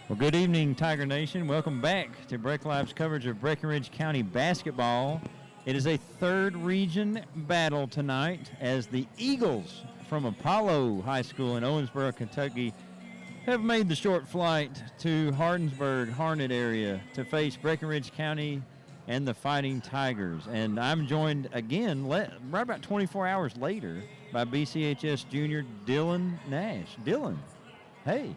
Well, good evening, Tiger Nation. Welcome back to Breck Live's coverage of Breckinridge County basketball. It is a third region battle tonight as the Eagles from Apollo High School in Owensboro, Kentucky, have made the short flight to Hardinsburg, Harnett area to face Breckinridge County and the Fighting Tigers. And I'm joined again, right about 24 hours later, by BCHS junior Dylan Nash. Dylan, hey.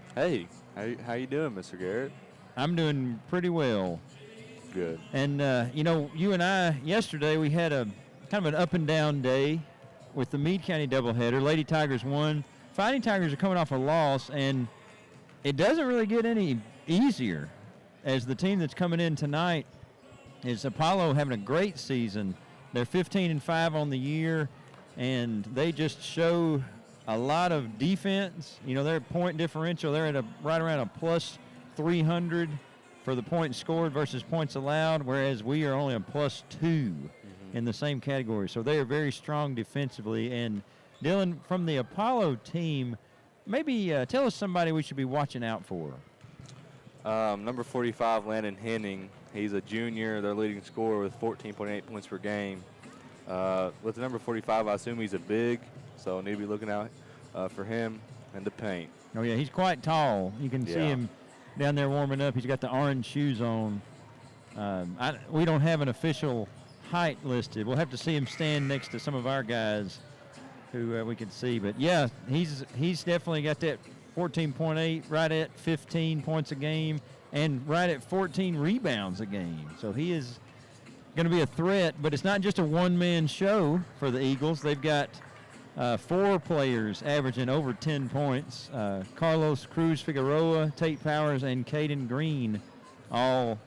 Hey, how you doing, Mr. Garrett? I'm doing pretty well. Good. And, you and I, yesterday, we had a kind of an up and down day with the Meade County doubleheader. Lady Tigers won. Fighting Tigers are coming off a loss, and it doesn't really get any easier as the team that's coming in tonight is Apollo having a great season. They're 15-5 on the year, and they just show a lot of defense. You know, their point differential, they're at right around a plus 300 for the points scored versus points allowed, whereas we are only a plus 2 in the same category. So they are very strong defensively. And Dylan, from the Apollo team, maybe tell us somebody we should be watching out for. Number 45, Landon Henning. He's a junior, their leading scorer with 14.8 points per game. With the number 45, I assume he's a big, so need to be looking out for him and the paint. Oh, yeah, he's quite tall. You can see him down there warming up. He's got the orange shoes on. We don't have an official height listed. We'll have to see him stand next to some of our guys who we can see. But, yeah, he's definitely got that 14.8, right at 15 points a game, and right at 14 rebounds a game. So he is going to be a threat, but it's not just a one-man show for the Eagles. They've got 4 players averaging over 10 points. Carlos Cruz Figueroa, Tate Powers, and Caden Green all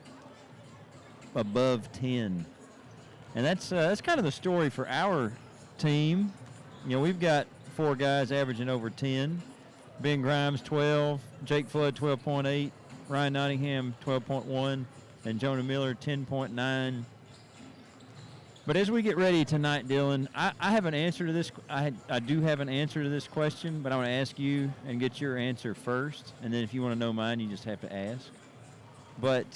above 10. And that's kind of the story for our team. You know, we've got 4 guys averaging over 10. Ben Grimes, 12. Jake Flood, 12.8. Ryan Nottingham, 12.1. And Jonah Miller, 10.9. But as we get ready tonight, Dylan, I have an answer to this. I do have an answer to this question, but I want to ask you and get your answer first. And then if you want to know mine, you just have to ask. But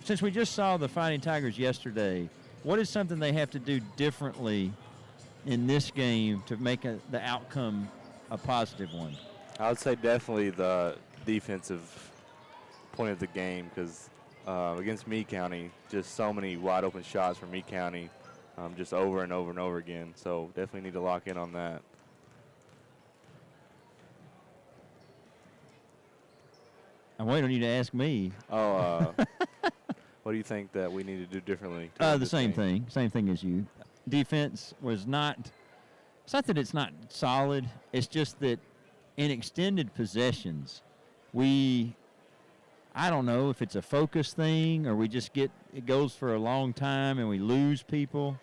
since we just saw the Fighting Tigers yesterday, what is something they have to do differently in this game to make the outcome a positive one? I would say definitely the defensive point of the game, because against Meade County, just so many wide open shots from Meade County, just over and over and over again. So definitely need to lock in on that. I'm waiting on you to ask me. What do you think that we need to do differently? The same thing as you. Defense was not. It's not that it's not solid. It's just that in extended possessions, I don't know if it's a focus thing or it goes for a long time and we lose people.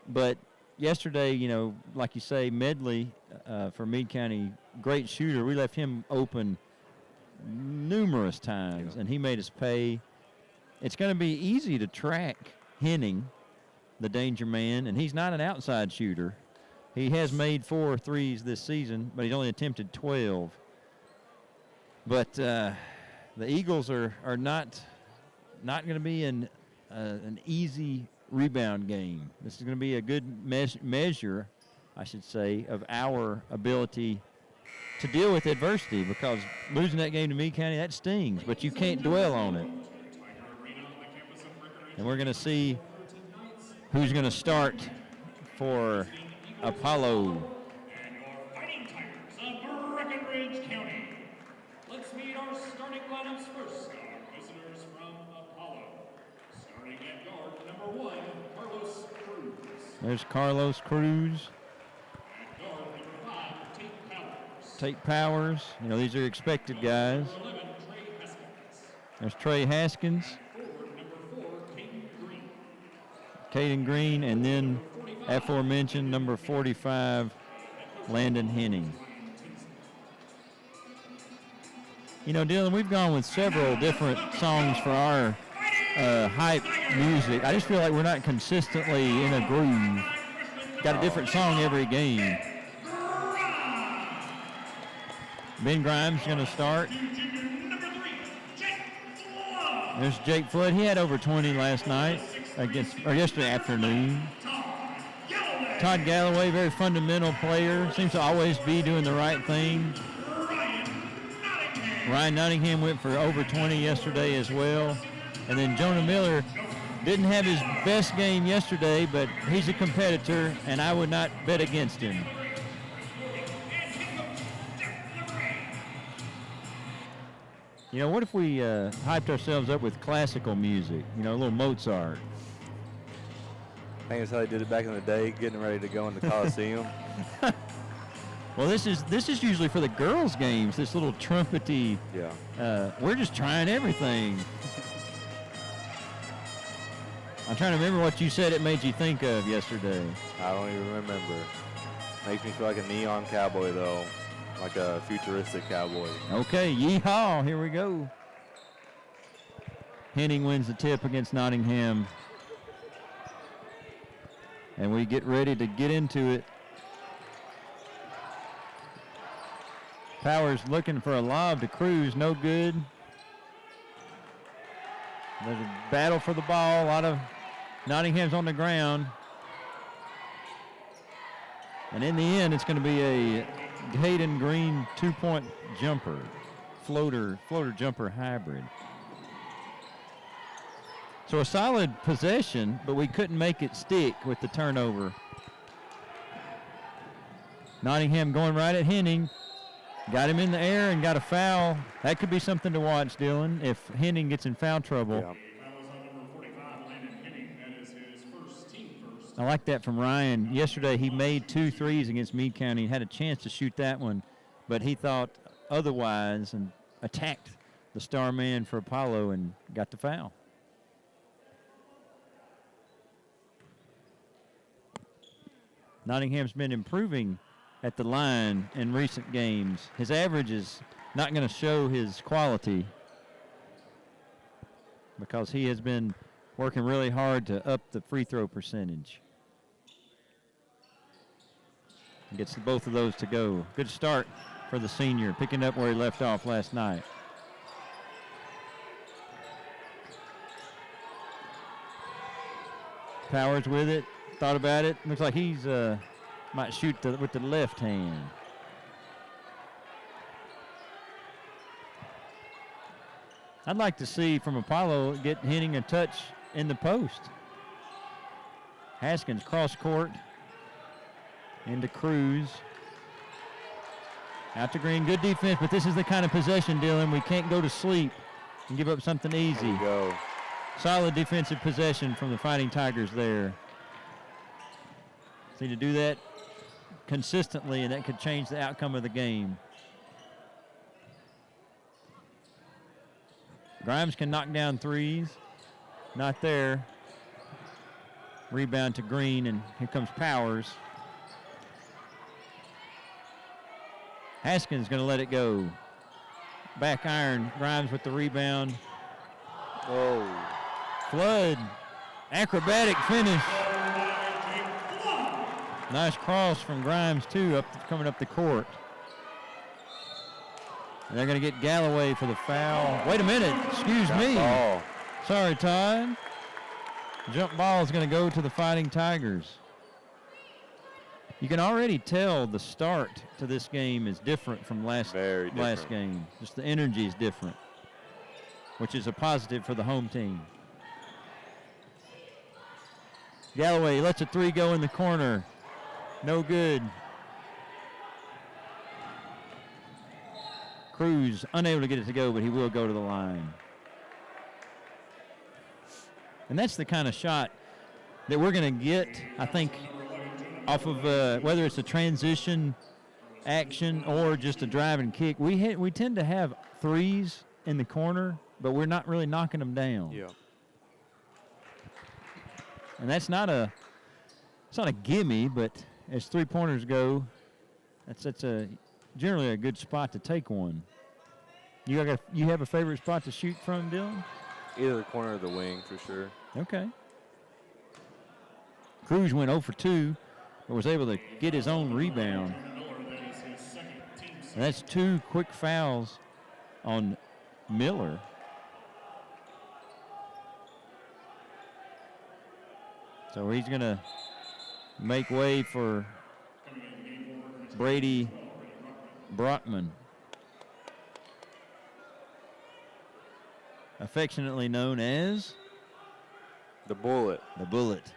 But yesterday, you know, like you say, Medley for Meade County, great shooter. We left him open numerous times, and he made us pay. It's going to be easy to track Henning, the danger man, and he's not an outside shooter. He has made 4 threes this season, but he's only attempted 12. But the Eagles are not going to be an easy rebound game. This is going to be a good measure, I should say, of our ability to deal with adversity, because losing that game to Meade County, that stings, but you can't dwell on it. And we're going to see who's going to start for Apollo. And your Fighting Tigers of Breckinridge County. Let's meet our starting lineups first. Our visitors from Apollo. Starting at guard, number 1, Carlos Cruz. There's Carlos Cruz. At guard, number 5, Tate Powers. Tate Powers. You know, these are expected guys. Number 11, Trey Haskins. There's Trey Haskins. Forward, number 4, Caden Green. Caden Green, and then aforementioned number 45, Landon Henning. You know, Dylan, we've gone with several different songs for our hype music. I just feel like we're not consistently in a groove. Got a different song every game. Ben Grimes is going to start. There's Jake Flood. He had over 20 last night yesterday afternoon. Todd Galloway, very fundamental player. Seems to always be doing the right thing. Ryan Nottingham went for over 20 yesterday as well. And then Jonah Miller didn't have his best game yesterday, but he's a competitor, and I would not bet against him. You know, what if we hyped ourselves up with classical music? You know, a little Mozart. I think that's how they did it back in the day, getting ready to go in the Coliseum. Well, this is usually for the girls' games. This little trumpety. Yeah. We're just trying everything. I'm trying to remember what you said it made you think of yesterday. I don't even remember. Makes me feel like a neon cowboy, though. Like a futuristic cowboy. Okay, yeehaw, here we go. Henning wins the tip against Nottingham. And we get ready to get into it. Powers looking for a lob to Cruz, no good. There's a battle for the ball. A lot of Nottingham's on the ground. And in the end, it's going to be a Hayden Green 2-point jumper, floater jumper hybrid. So a solid possession, but we couldn't make it stick with the turnover. Nottingham going right at Henning. Got him in the air and got a foul. That could be something to watch, Dylan, if Henning gets in foul trouble. Yeah. I like that from Ryan. Yesterday he made 2 threes against Meade County and had a chance to shoot that one, but he thought otherwise and attacked the star man for Apollo and got the foul. Nottingham's been improving at the line in recent games. His average is not going to show his quality because he has been working really hard to up the free throw percentage. Gets both of those to go. Good start for the senior, picking up where he left off last night. Powers with it, thought about it. Looks like he's might shoot with the left hand. I'd like to see from Apollo get Henning a touch in the post. Haskins cross court into Cruz. Out to Green, good defense, but this is the kind of possession, Dylan, we can't go to sleep and give up something easy. There you go. Solid defensive possession from the Fighting Tigers there. Need to do that consistently, and that could change the outcome of the game. Grimes can knock down threes. Not there. Rebound to Green, and here comes Powers. Haskins going to let it go. Back iron. Grimes with the rebound. Oh. Flood. Acrobatic finish. Nice cross from Grimes, too, coming up the court. And they're going to get Galloway for the foul. Wait a minute. Excuse me. Ball. Sorry, Todd. Jump ball is going to go to the Fighting Tigers. You can already tell the start to this game is different from last game. Just the energy is different, which is a positive for the home team. Galloway lets a three go in the corner. No good. Cruz unable to get it to go, but he will go to the line. And that's the kind of shot that we're going to get, I think, off of whether it's a transition action or just a drive and kick. We tend to have threes in the corner, but we're not really knocking them down. Yeah. And that's not a gimme, but as three-pointers go, that's generally a good spot to take one. You have a favorite spot to shoot from, Dylan? Either the corner or the wing, for sure. Okay. Cruz went 0 for 2, but was able to get his own rebound. And that's 2 quick fouls on Miller. So he's going to make way for Brady Brockman, affectionately known as The Bullet. the Bullet.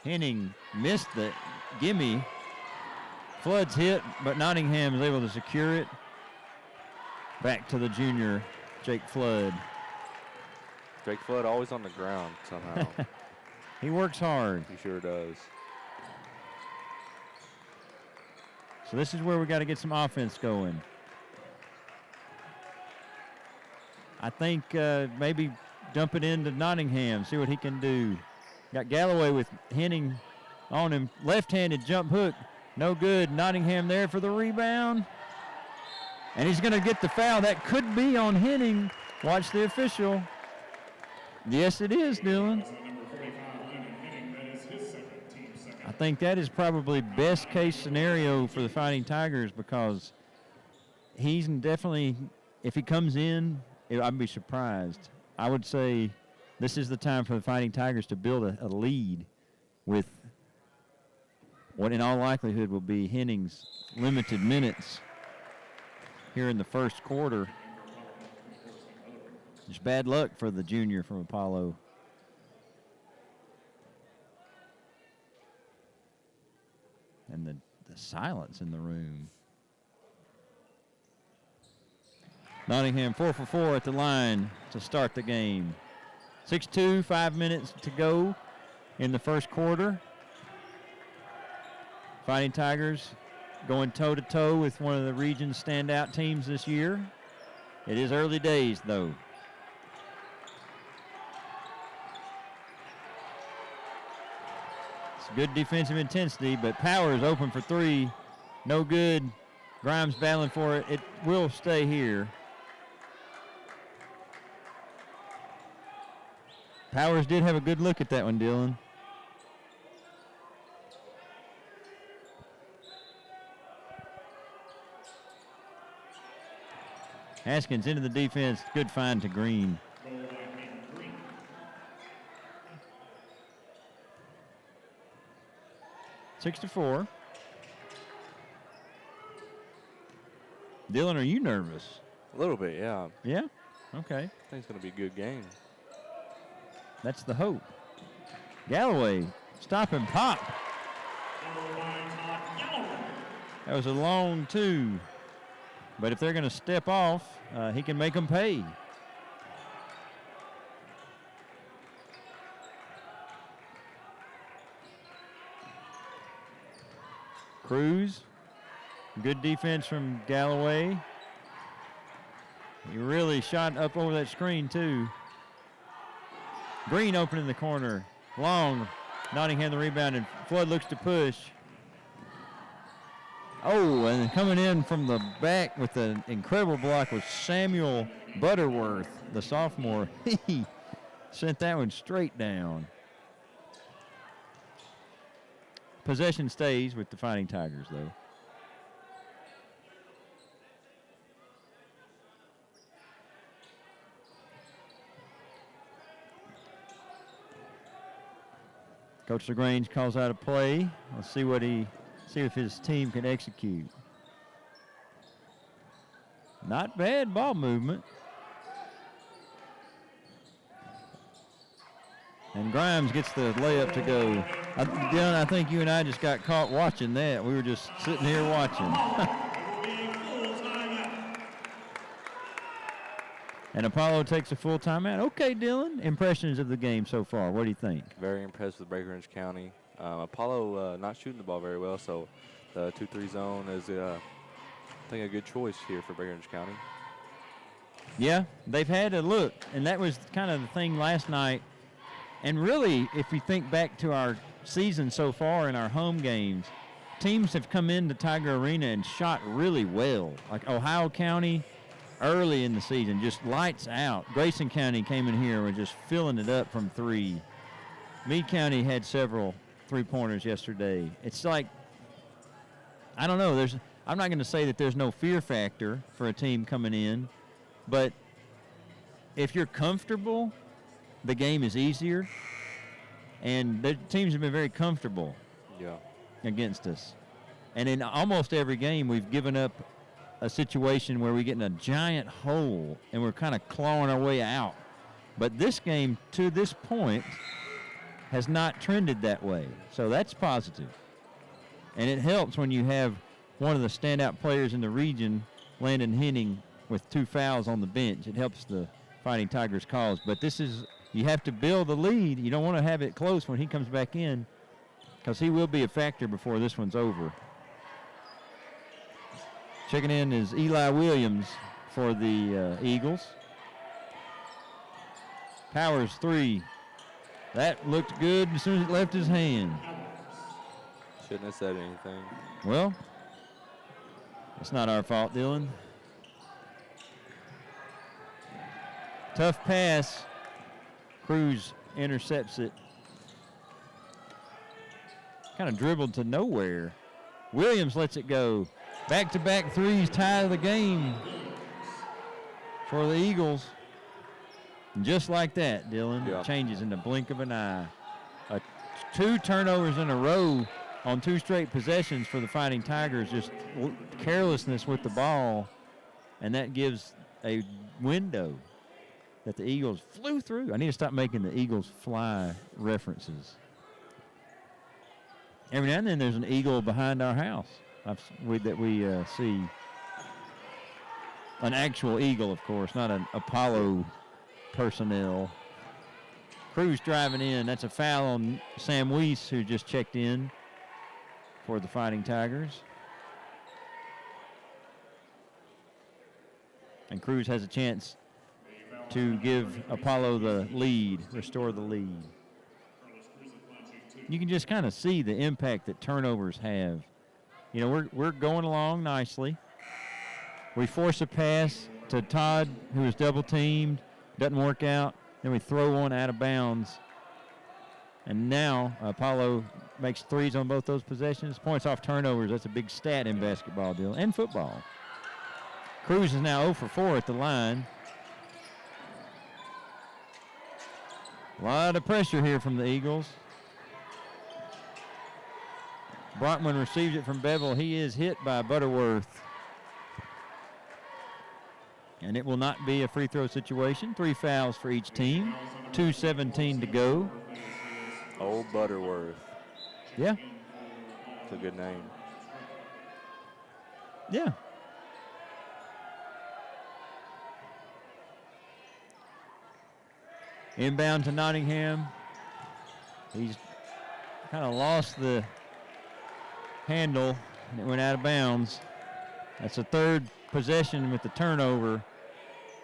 Henning missed the gimme. Flood's hit, but Nottingham is able to secure it. Back to the junior, Jake Flood. Jake Flood always on the ground somehow. He works hard. He sure does. So this is where we got to get some offense going. I think maybe dump it into Nottingham, see what he can do. Got Galloway with Henning on him. Left-handed jump hook. No good. Nottingham there for the rebound. And he's going to get the foul. That could be on Henning. Watch the official. Yes, it is, Dylan. I think that is probably best case scenario for the Fighting Tigers because he's definitely, if he comes in, I'd be surprised. I would say this is the time for the Fighting Tigers to build a lead with what in all likelihood will be Henning's limited minutes here in the first quarter. Just bad luck for the junior from Apollo. And the silence in the room. Nottingham 4 for 4 at the line to start the game. 6-2, 5 minutes to go in the first quarter. Fighting Tigers going toe-to-toe with one of the region's standout teams this year. It is early days, though. It's good defensive intensity, but Powers open for three. No good. Grimes battling for it. It will stay here. Powers did have a good look at that one, Dylan. Haskins into the defense. Good find to Green. Six to 4. Dylan, are you nervous? A little bit, yeah. Yeah? Okay. I think it's going to be a good game. That's the hope. Galloway, stop and pop. That was a long two. But if they're going to step off, he can make them pay. Cruz, good defense from Galloway. He really shot up over that screen, too. Green open in the corner. Long. Nottingham the rebound, and Flood looks to push. Oh, and coming in from the back with an incredible block was Samuel Butterworth, the sophomore. He sent that one straight down. Possession stays with the Fighting Tigers, though. Coach LaGrange calls out a play. Let's see if his team can execute. Not bad ball movement. And Grimes gets the layup to go. Dylan, I think you and I just got caught watching that. We were just sitting here watching. And Apollo takes a full timeout. Okay, Dylan, impressions of the game so far. What do you think? Very impressed with Breckinridge County. Apollo not shooting the ball very well, so the 2-3 zone is, I think, a good choice here for Breckinridge County. Yeah, they've had a look, and that was kind of the thing last night. And really, if you think back to our season so far in our home games, teams have come into Tiger Arena and shot really well. Like Ohio County early in the season, just lights out. Grayson County came in here and was just filling it up from three. Meade County had several three-pointers yesterday. It's like, I don't know. I'm not going to say that there's no fear factor for a team coming in, but if you're comfortable the game is easier, and the teams have been very comfortable Yeah. against us. And in almost every game, we've given up a situation where we get in a giant hole and we're kind of clawing our way out. But this game, to this point, has not trended that way. So that's positive. And it helps when you have one of the standout players in the region, Landon Henning, with 2 fouls on the bench. It helps the Fighting Tigers' cause. But this is, you have to build the lead. You don't want to have it close when he comes back in, because he will be a factor before this one's over. Checking in is Eli Williams for the Eagles. Powers 3. That looked good as soon as it left his hand. Shouldn't have said anything. Well, it's not our fault, Dylan. Tough pass. Cruz intercepts it. Kind of dribbled to nowhere. Williams lets it go. Back-to-back threes tie the game for the Eagles. And just like that, Dylan, Yeah. it changes in the blink of an eye. 2 turnovers in a row on 2 straight possessions for the Fighting Tigers, just carelessness with the ball, and that gives a window that the Eagles flew through. I need to stop making the Eagles fly references. Every now and then there's an eagle behind our house that we see. An actual eagle, of course, not an Apollo personnel. Cruz driving in. That's a foul on Sam Weiss, who just checked in for the Fighting Tigers. And Cruz has a chance to give Apollo the lead, restore the lead. You can just kind of see the impact that turnovers have. You know, we're going along nicely. We force a pass to Todd, who is double teamed, doesn't work out. Then we throw one out of bounds. And now Apollo makes threes on both those possessions. Points off turnovers, that's a big stat in basketball, deal, and football. Cruz is now 0 for 4 at the line. A lot of pressure here from the Eagles. Brockman receives it from Bevel. He is hit by Butterworth. And it will not be a free throw situation. 3 fouls for each team. 2:17 to go. Old Butterworth. Yeah. It's a good name. Yeah. Inbound to Nottingham. He's kind of lost the handle, and it went out of bounds. That's the 3rd possession with the turnover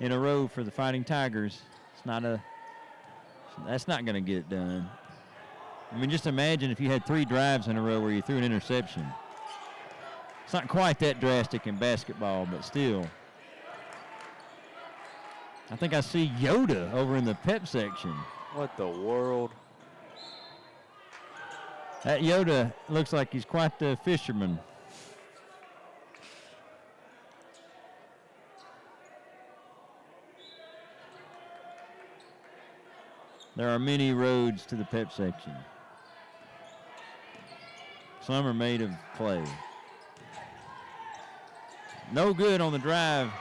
in a row for the Fighting Tigers. That's not going to get it done. I mean, just imagine if you had 3 drives in a row where you threw an interception. It's not quite that drastic in basketball, but still. I think I see Yoda over in the pep section. What the world? That Yoda looks like he's quite the fisherman. There are many roads to the pep section. Some are made of clay. No good on the drive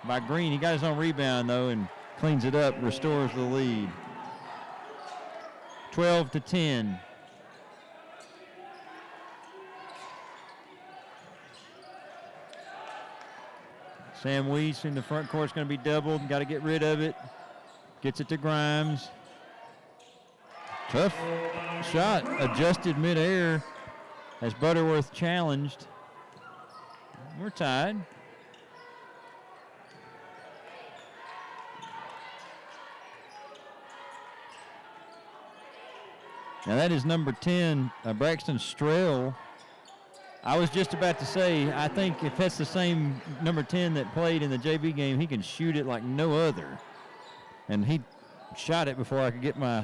by Green. He got his own rebound, though, and cleans it up, restores the lead. 12-10. Sam Weiss in the front court is going to be doubled. Got to get rid of it. Gets it to Grimes. Tough shot, adjusted midair as Butterworth challenged. We're tied. Now that is number 10, Braxton Strell. I was just about to say, I think if that's the same number 10 that played in the JV game, he can shoot it like no other. And he shot it before I could get my,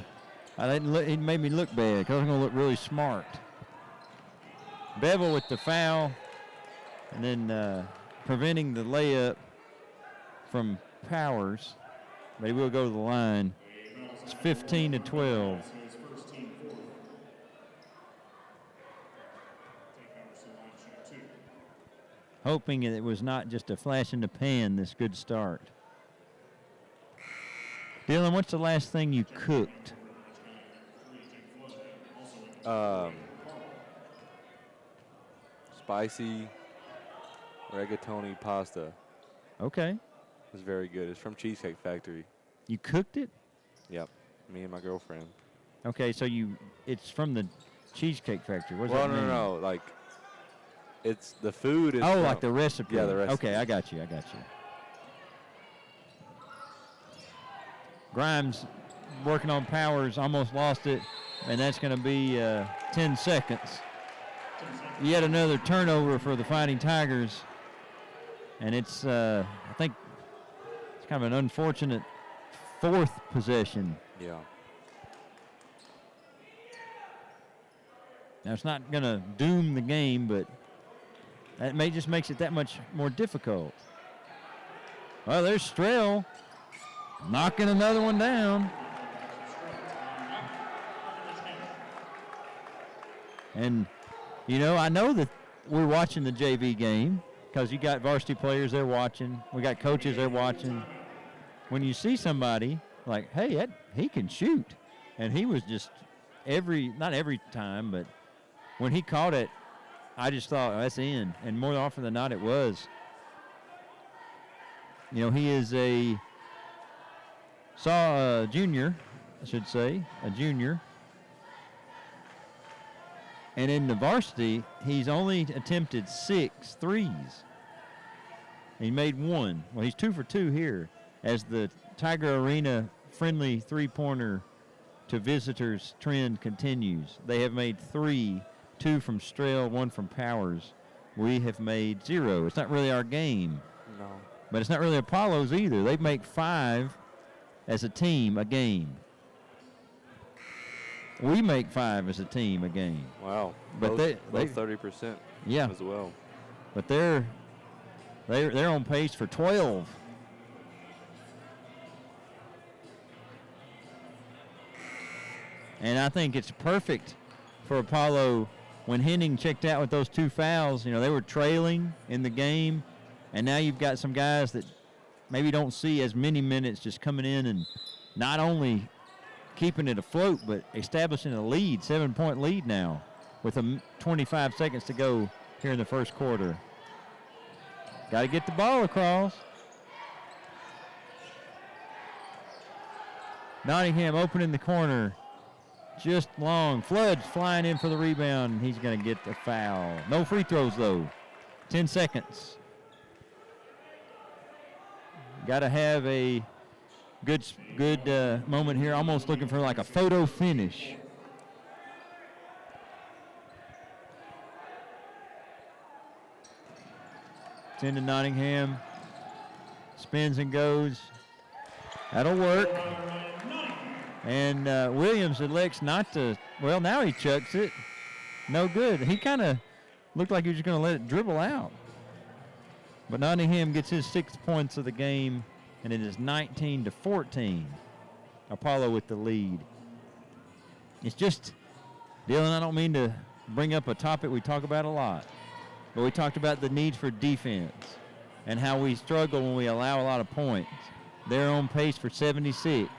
he made me look bad because I was going to look really smart. Bevel with the foul, and then preventing the layup from Powers, but he will go to the line. It's 15-12. His first team fourth. Take Emerson line shoot 2. Hoping it was not just a flash in the pan, this good start. Dylan, what's the last thing you cooked? Spicy rigatoni pasta. Okay. It was very good. It's from Cheesecake Factory. You cooked it? Yep. Me and my girlfriend. Okay, so it's from the Cheesecake Factory. What does Well, that mean? no. Like, it's the food is. Oh, from- like the recipe. Yeah, the recipe. Okay, I got you. Grimes working on Powers, almost lost it, and that's going to be 10 seconds. Yet another turnover for the Fighting Tigers, and it's, I think, it's kind of an unfortunate fourth possession. Yeah. Now, it's not going to doom the game, but that just makes it that much more difficult. Well, there's Strell knocking another one down. And, you know, I know that we're watching the JV game because you got varsity players there watching. We got coaches there watching. When you see somebody like, hey, he can shoot. And he was just not every time, but when he caught it, I just thought, oh, that's in. And more often than not, it was. You know, he is a junior, I should say, a junior. And in the varsity, he's only attempted 6 threes. He made 1. Well, he's 2 for 2 here as the Tiger Arena friendly three-pointer to visitors trend continues. They have made 3, 2 from Strell, 1 from Powers. We have made 0. It's not really our game. No. But it's not really Apollo's either. They make 5 as a team a game. We make 5 as a team a game. Wow. But both they 30% Yeah. as well. But they're on pace for 12. And I think it's perfect for Apollo when Henning checked out with those 2 fouls. You know, they were trailing in the game, and now you've got some guys that maybe don't see as many minutes just coming in and not only keeping it afloat, but establishing a lead, 7-point lead now with 25 seconds to go here in the first quarter. Got to get the ball across. Nottingham opening the corner. Just long. Flood's flying in for the rebound, and he's going to get the foul. No free throws, though. 10 seconds. Got to have a good moment here. Almost looking for like a photo finish. It's into Nottingham. Spins and goes. That'll work. And Williams elects not to. Well, now he chucks it. No good. He kind of looked like he was going to let it dribble out. But Nottingham gets his 6 points of the game, and it is 19-14. Apollo with the lead. It's just, Dylan, I don't mean to bring up a topic we talk about a lot, but we talked about the need for defense and how we struggle when we allow a lot of points. They're on pace for 76.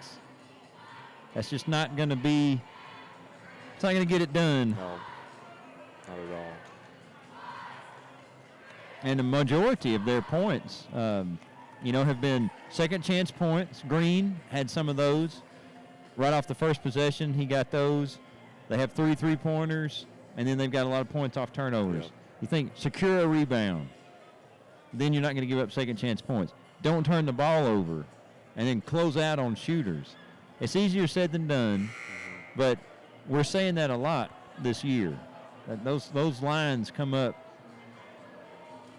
That's just not going to be, it's not going to get it done. No, not at all. And the majority of their points, have been second chance points. Green had some of those. Right off the first possession, he got those. They have 3 3-pointers, and then they've got a lot of points off turnovers. Yep. You think, secure a rebound. Then you're not going to give up second chance points. Don't turn the ball over, and then close out on shooters. It's easier said than done, but we're saying that a lot this year. That those lines come up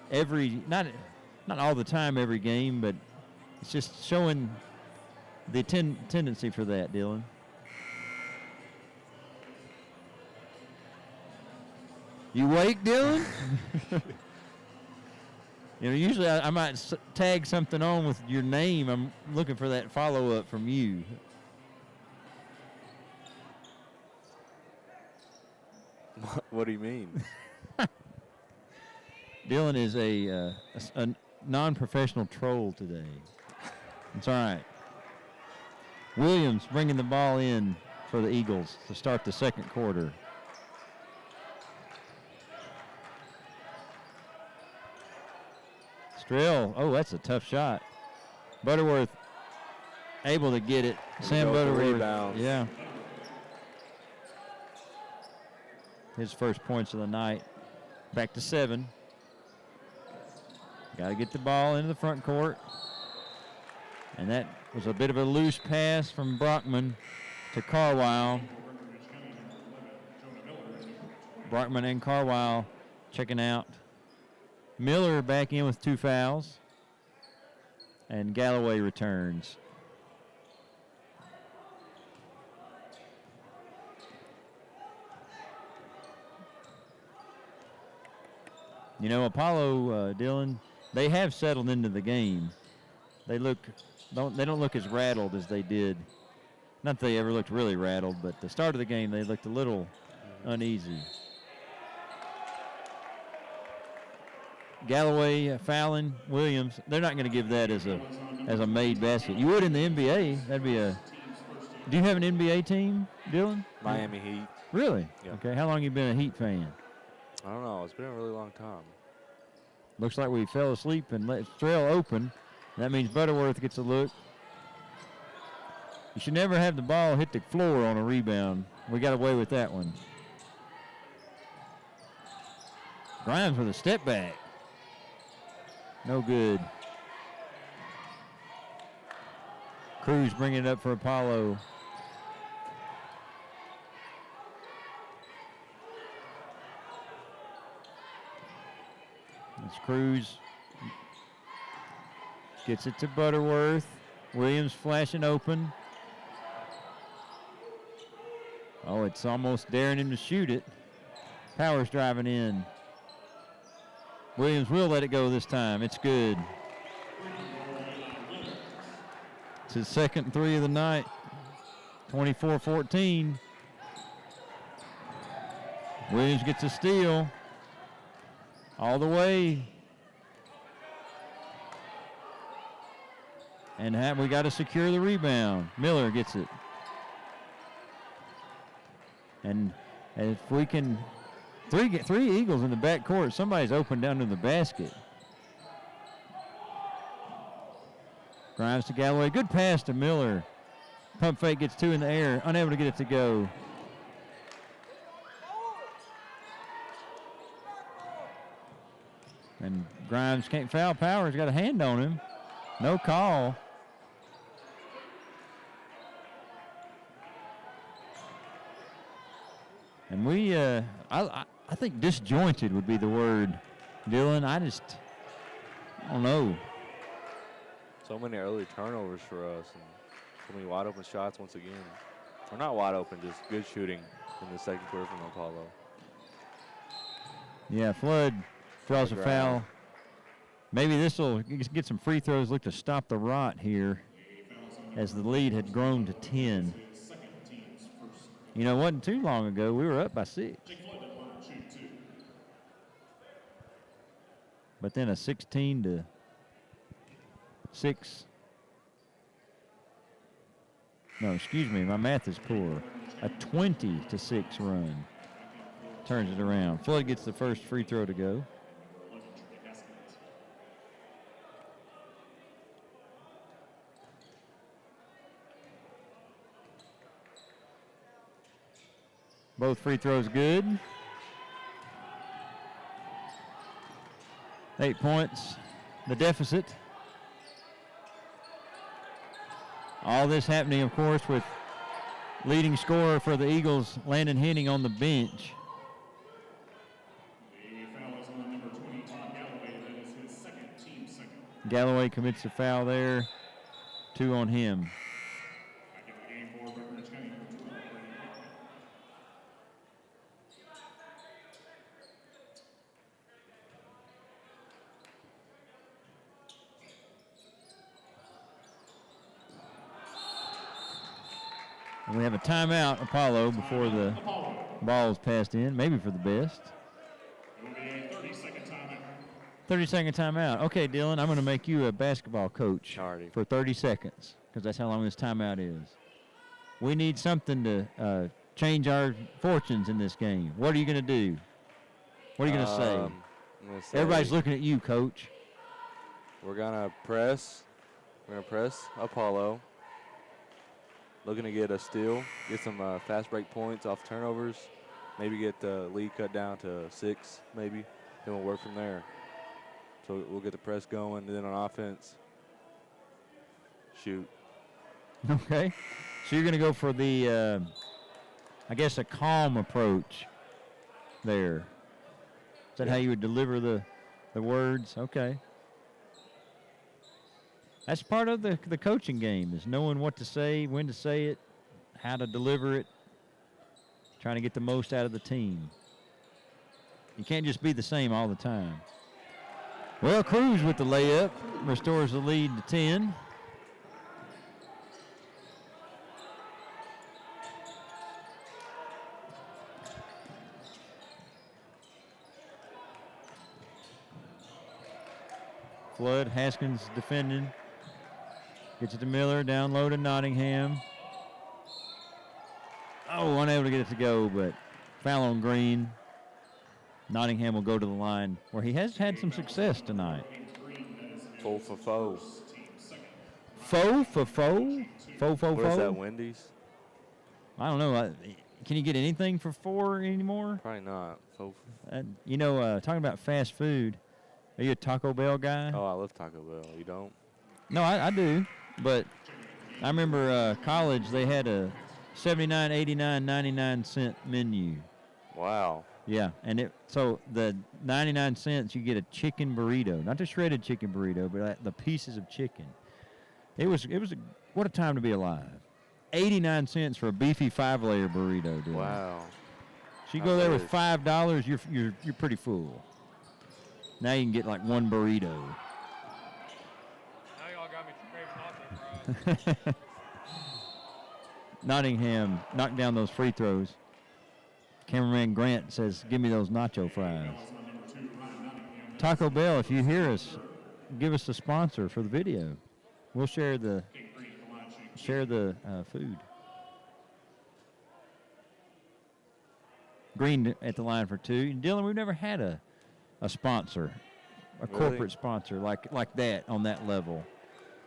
not all the time every game, but it's just showing the tendency for that, Dylan. You awake, Dylan? Usually I might tag something on with your name. I'm looking for that follow-up from you. What do you mean? Dylan is a non-professional troll today. It's all right. Williams bringing the ball in for the Eagles to start the second quarter. Strill, oh, that's a tough shot. Butterworth able to get it. Sam go with the Butterworth, rebounds. yeah. His first points of the night. Back to 7. Got to get the ball into the front court. And that was a bit of a loose pass from Brockman to Carwile. Brockman and Carwile checking out. Miller back in with 2 fouls. And Galloway returns. You know, Apollo, Dylan, they have settled into the game. They don't look as rattled as they did. Not that they ever looked really rattled, but the start of the game they looked a little uneasy. Galloway fouling Williams. They're not going to give that as a made basket. You would in the NBA. That'd be a. Do you have an NBA team, Dylan? Miami Heat. Really? Yeah. Okay. How long you been a Heat fan? I don't know. It's been a really long time. Looks like we fell asleep and let Strell open. That means Butterworth gets a look. You should never have the ball hit the floor on a rebound. We got away with that one. Grimes with a step back. No good. Cruz bringing it up for Apollo. It's Cruz. Gets it to Butterworth. Williams flashing open. Oh, it's almost daring him to shoot it. Powers driving in. Williams will let it go this time. It's good. It's his second 3 of the night. 24-14. Williams gets a steal. All the way. And we got to secure the rebound. Miller gets it. And if we can, three Eagles in the backcourt. Somebody's open down to the basket. Grimes to Galloway. Good pass to Miller. Pump fake gets 2 in the air. Unable to get it to go. And Grimes can't foul. Powers got a hand on him. No call. And we, I think disjointed would be the word, Dylan. I don't know. So many early turnovers for us, and so many wide open shots once again. Or not wide open, just good shooting in the second quarter from Apollo. Yeah, Flood draws a foul. Maybe this will get some free throws. Look to stop the rot here as the lead had grown to 10. You know, it wasn't too long ago. We were up by 6. But then a 16-6. No, excuse me. My math is poor. A 20-6 run turns it around. Flood gets the first free throw to go. Both free throws good. 8 points, the deficit. All this happening, of course, with leading scorer for the Eagles, Landon Henning, on the bench. The foul is on number 20, Todd Galloway. That is his second, team second. Galloway commits a foul there. 2 on him. Back in the game for Breckenridge County, number 12, Brandon Brockman. And we have a timeout, Apollo, before the Ball's passed in, maybe for the best. It will be a 30-second timeout. 30-second timeout. Okay, Dylan, I'm going to make you a basketball coach Alrighty. for 30 seconds because that's how long this timeout is. We need something to change our fortunes in this game. What are you going to do? What are you going to say? I'm gonna say Everybody's looking at you, Coach. We're gonna press. We're gonna press Apollo. Looking to get a steal, get some fast break points off turnovers, maybe get the lead cut down to 6, maybe. Then we'll work from there. So we'll get the press going, and then on offense, shoot. Okay. So you're going to go for the, I guess, a calm approach there. Is that how you would deliver the words? Okay. That's part of the coaching game, is knowing what to say, when to say it, how to deliver it, trying to get the most out of the team. You can't just be the same all the time. Well, Cruz with the layup restores the lead to 10. Flood, Haskins defending. Gets it to Miller, down low to Nottingham. Oh, unable to get it to go, but foul on Green. Nottingham will go to the line where he has had some success tonight. Foe for foe. Foe for foe? Foe, foe, What is that, foe? Wendy's? I don't know. Can you get anything for 4 anymore? Probably not. Foe Talking about fast food, are you a Taco Bell guy? Oh, I love Taco Bell. You don't? No, I do. But I remember college, they had a 79, 89, 99 cent menu. Wow. Yeah, and so the 99 cents, you get a chicken burrito. Not the shredded chicken burrito, but the pieces of chicken. What a time to be alive. 89 cents for a beefy 5-layer burrito, dude. Wow. So you go there with Outrageous. $5, you're pretty full. Now you can get like one burrito. Now y'all got me craving nacho fries. Nottingham knocked down those free throws. Cameraman Grant says, give me those nacho fries. Taco Bell, if you hear us, give us a sponsor for the video. We'll share the food. Green at the line for 2. Dylan, we've never had a sponsor, a Really? corporate sponsor like that on that level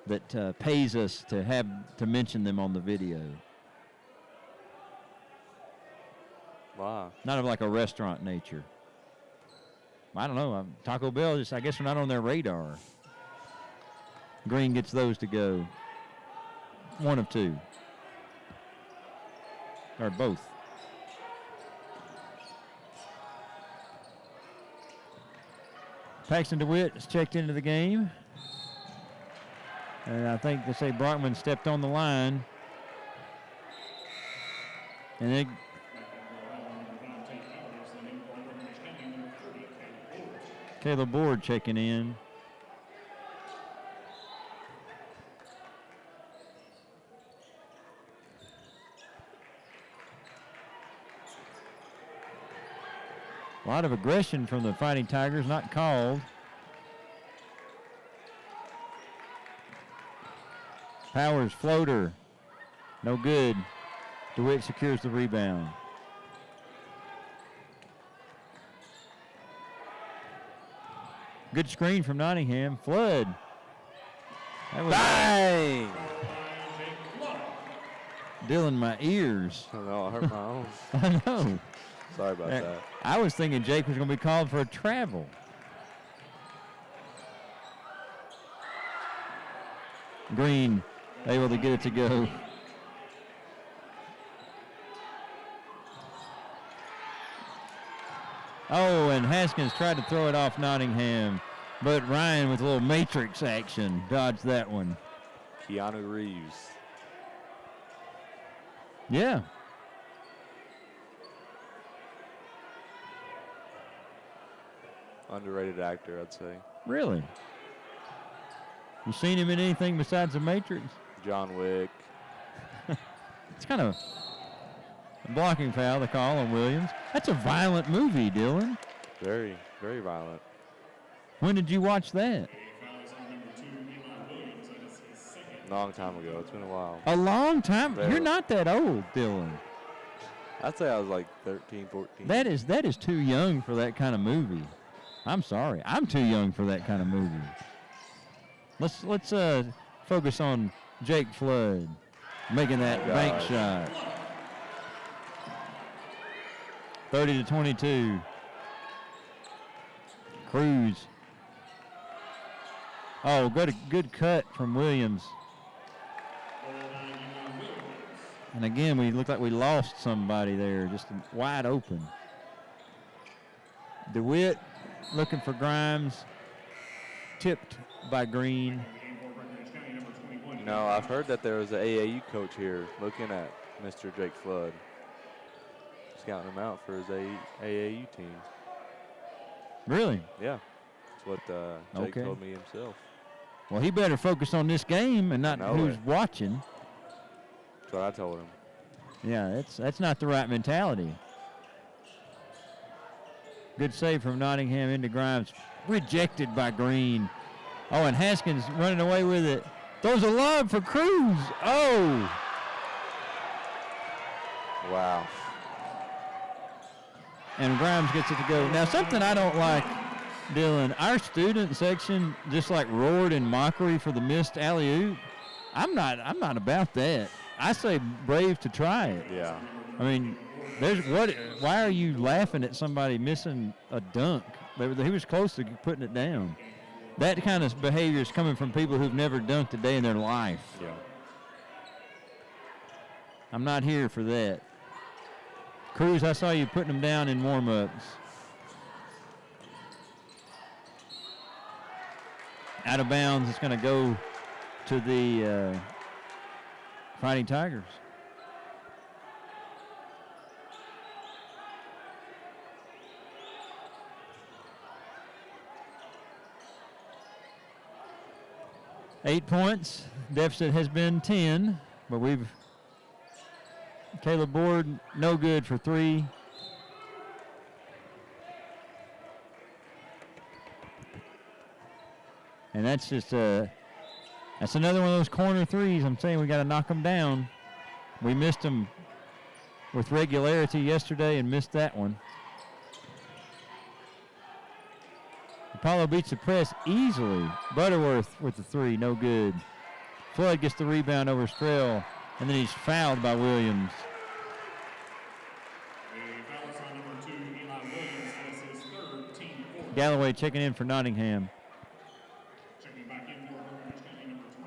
that pays us to mention them on the video. Wow. Not of like a restaurant nature. I don't know. Taco Bell, I guess we're not on their radar. Green gets those to go. 1 of 2. Or both. Paxton DeWitt is checked into the game. And I think they say Brockman stepped on the line. And they Caleb Board checking in. A lot of aggression from the Fighting Tigers, not called. Powers floater, no good. DeWitt secures the rebound. Good screen from Nottingham. Flood. That was Bang! Dylan, my ears. Oh, no, I hurt my own. I know. Sorry about that. I was thinking Jake was going to be called for a travel. Green able to get it to go. Oh, and Haskins tried to throw it off Nottingham, but Ryan with a little matrix action dodged that one. Keanu Reeves. Yeah. Underrated actor, I'd say. Really? You seen him in anything besides the Matrix? John Wick. It's kind of Blocking foul, the call on Williams. That's a violent movie, Dylan. Very, very violent. When did you watch that? Long time ago. It's been a while. A long time. Very. You're not that old, Dylan. I'd say I was like 13, 14. That is too young for that kind of movie. I'm sorry. I'm too young for that kind of movie. Let's focus on Jake Flood making that bank shot. 30-22. Cruz. Oh, good cut from Williams. And again, we look like we lost somebody there, just wide open. DeWitt looking for Grimes, tipped by Green. You know, I've heard that there was an AAU coach here looking at Mr. Jake Flood, scouting him out for his AAU team. Really? Yeah, that's what Jake Okay. told me himself. Well, he better focus on this game and not know who's it. watching. That's what I told him. Yeah, that's not the right mentality. Good save from Nottingham into Grimes. Rejected by Green. Oh, and Haskins running away with it. Throws a lob for Cruz. Oh. Wow. And Grimes gets it to go. Now, something I don't like, Dylan, our student section just like roared in mockery for the missed alley-oop. I'm not about that. I say brave to try it. Yeah. I mean, why are you laughing at somebody missing a dunk? He was close to putting it down. That kind of behavior is coming from people who've never dunked a day in their life. Yeah. I'm not here for that. Cruz, I saw you putting them down in warm-ups. Out of bounds, it's going to go to the Fighting Tigers. Eight points. Deficit has been 10, but Caleb Board, no good for three. And that's just that's another one of those corner threes. I'm saying we got to knock them down. We missed them with regularity yesterday and missed that one. Apollo beats the press easily. Butterworth with the three, no good. Flood gets the rebound over Strell, and then he's fouled by Williams. Galloway checking in for Nottingham.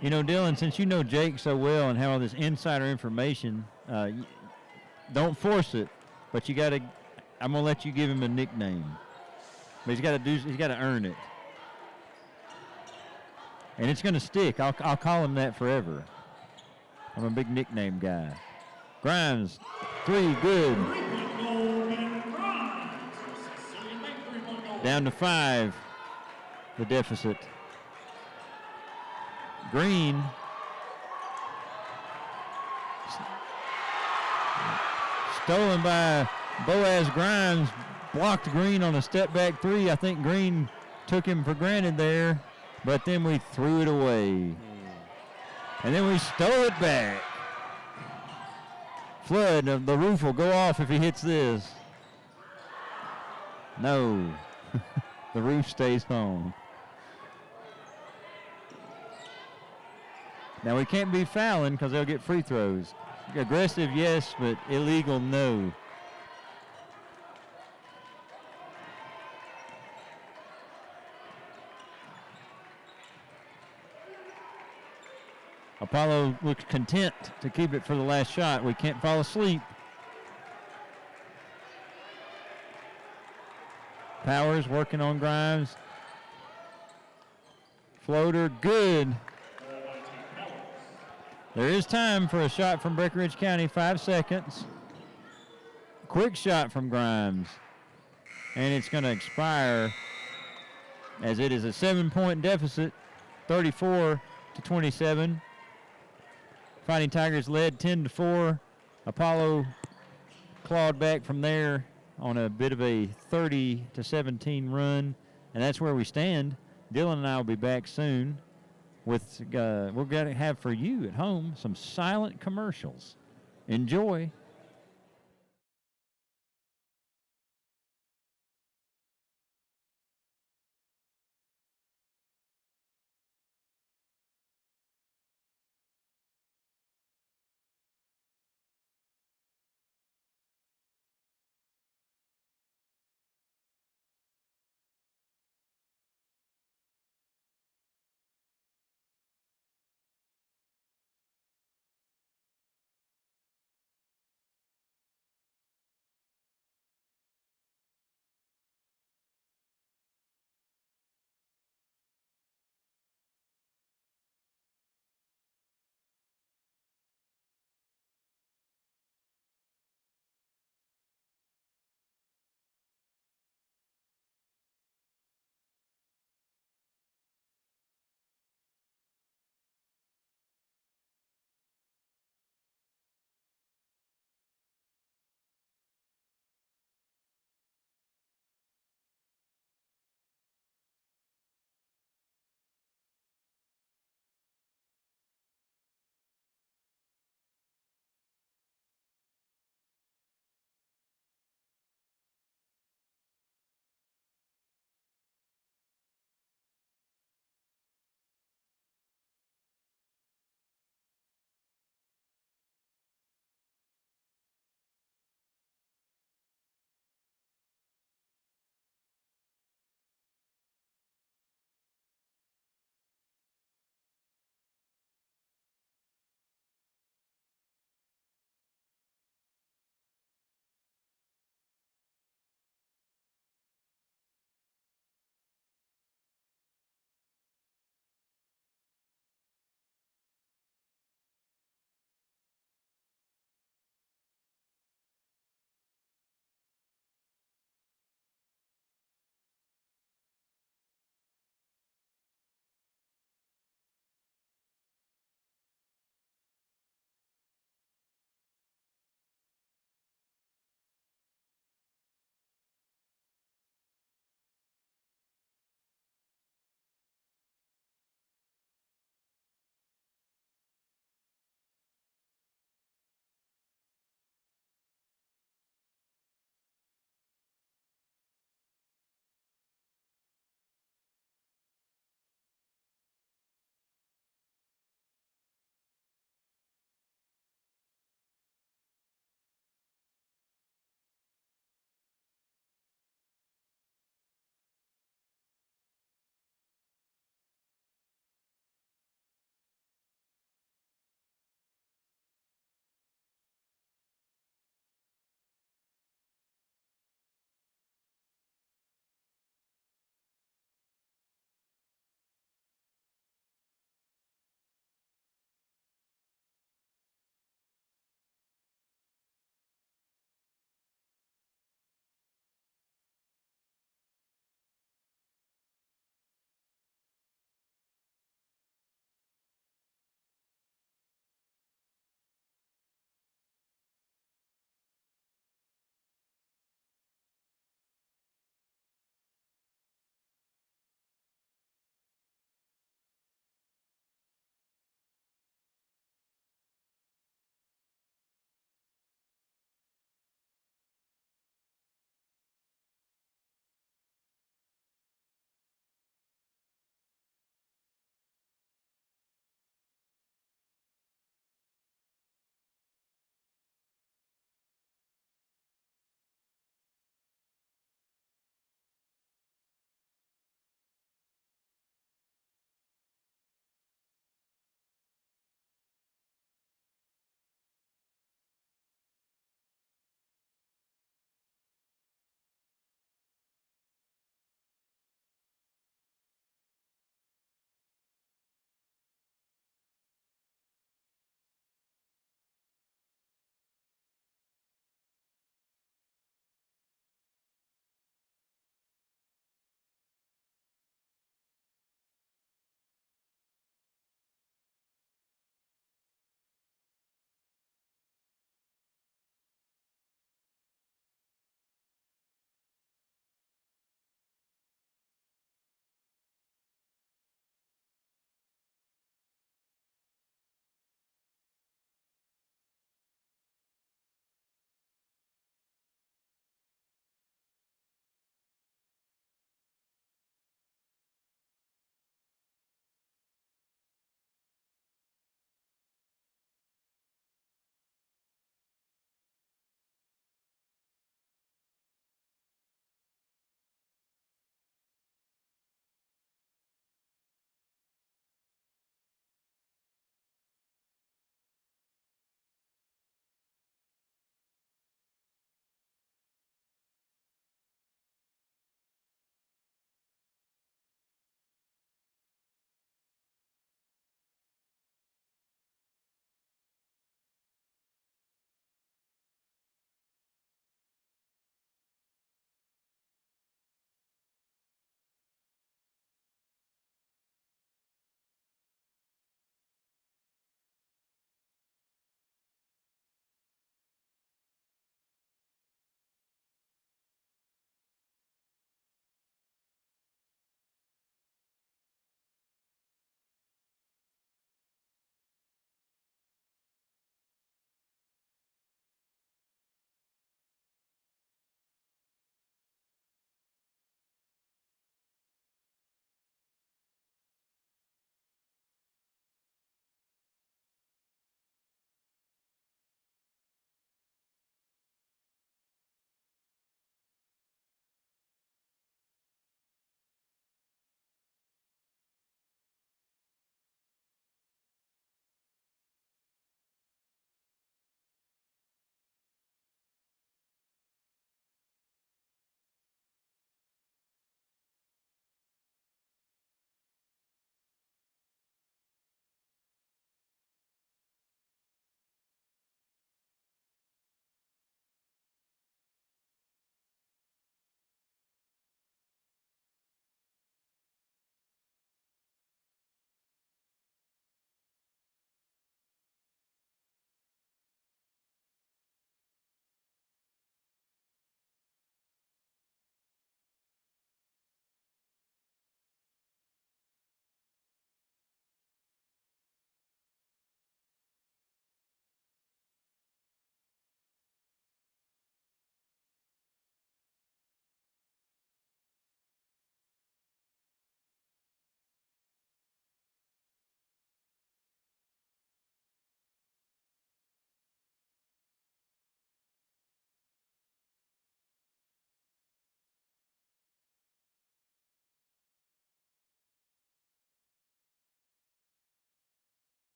You know, Dylan, since you know Jake so well and have all this insider information, don't force it, but I'm going to let you give him a nickname. But he's got to earn it. And it's going to stick. I'll call him that forever. I'm a big nickname guy. Grimes, three, good. Down to 5, the deficit. Green. Stolen by Boaz Grimes. Blocked Green on a step-back three. I think Green took him for granted there, but then we threw it away. And then we stole it back. Flood, the roof will go off if he hits this. No. The roof stays home. Now we can't be fouling because they'll get free throws. Aggressive, yes, but illegal, no. Apollo looks content to keep it for the last shot. We can't fall asleep. Powers working on Grimes. Floater, good. There is time for a shot from Breckinridge County, 5 seconds. Quick shot from Grimes. And it's going to expire as it is a 7-point deficit, 34-27. Fighting Tigers led 10-4. Apollo clawed back from there on a bit of a 30-17 run, and that's where we stand. Dylan and I will be back soon with we're going to have for you at home some silent commercials. Enjoy.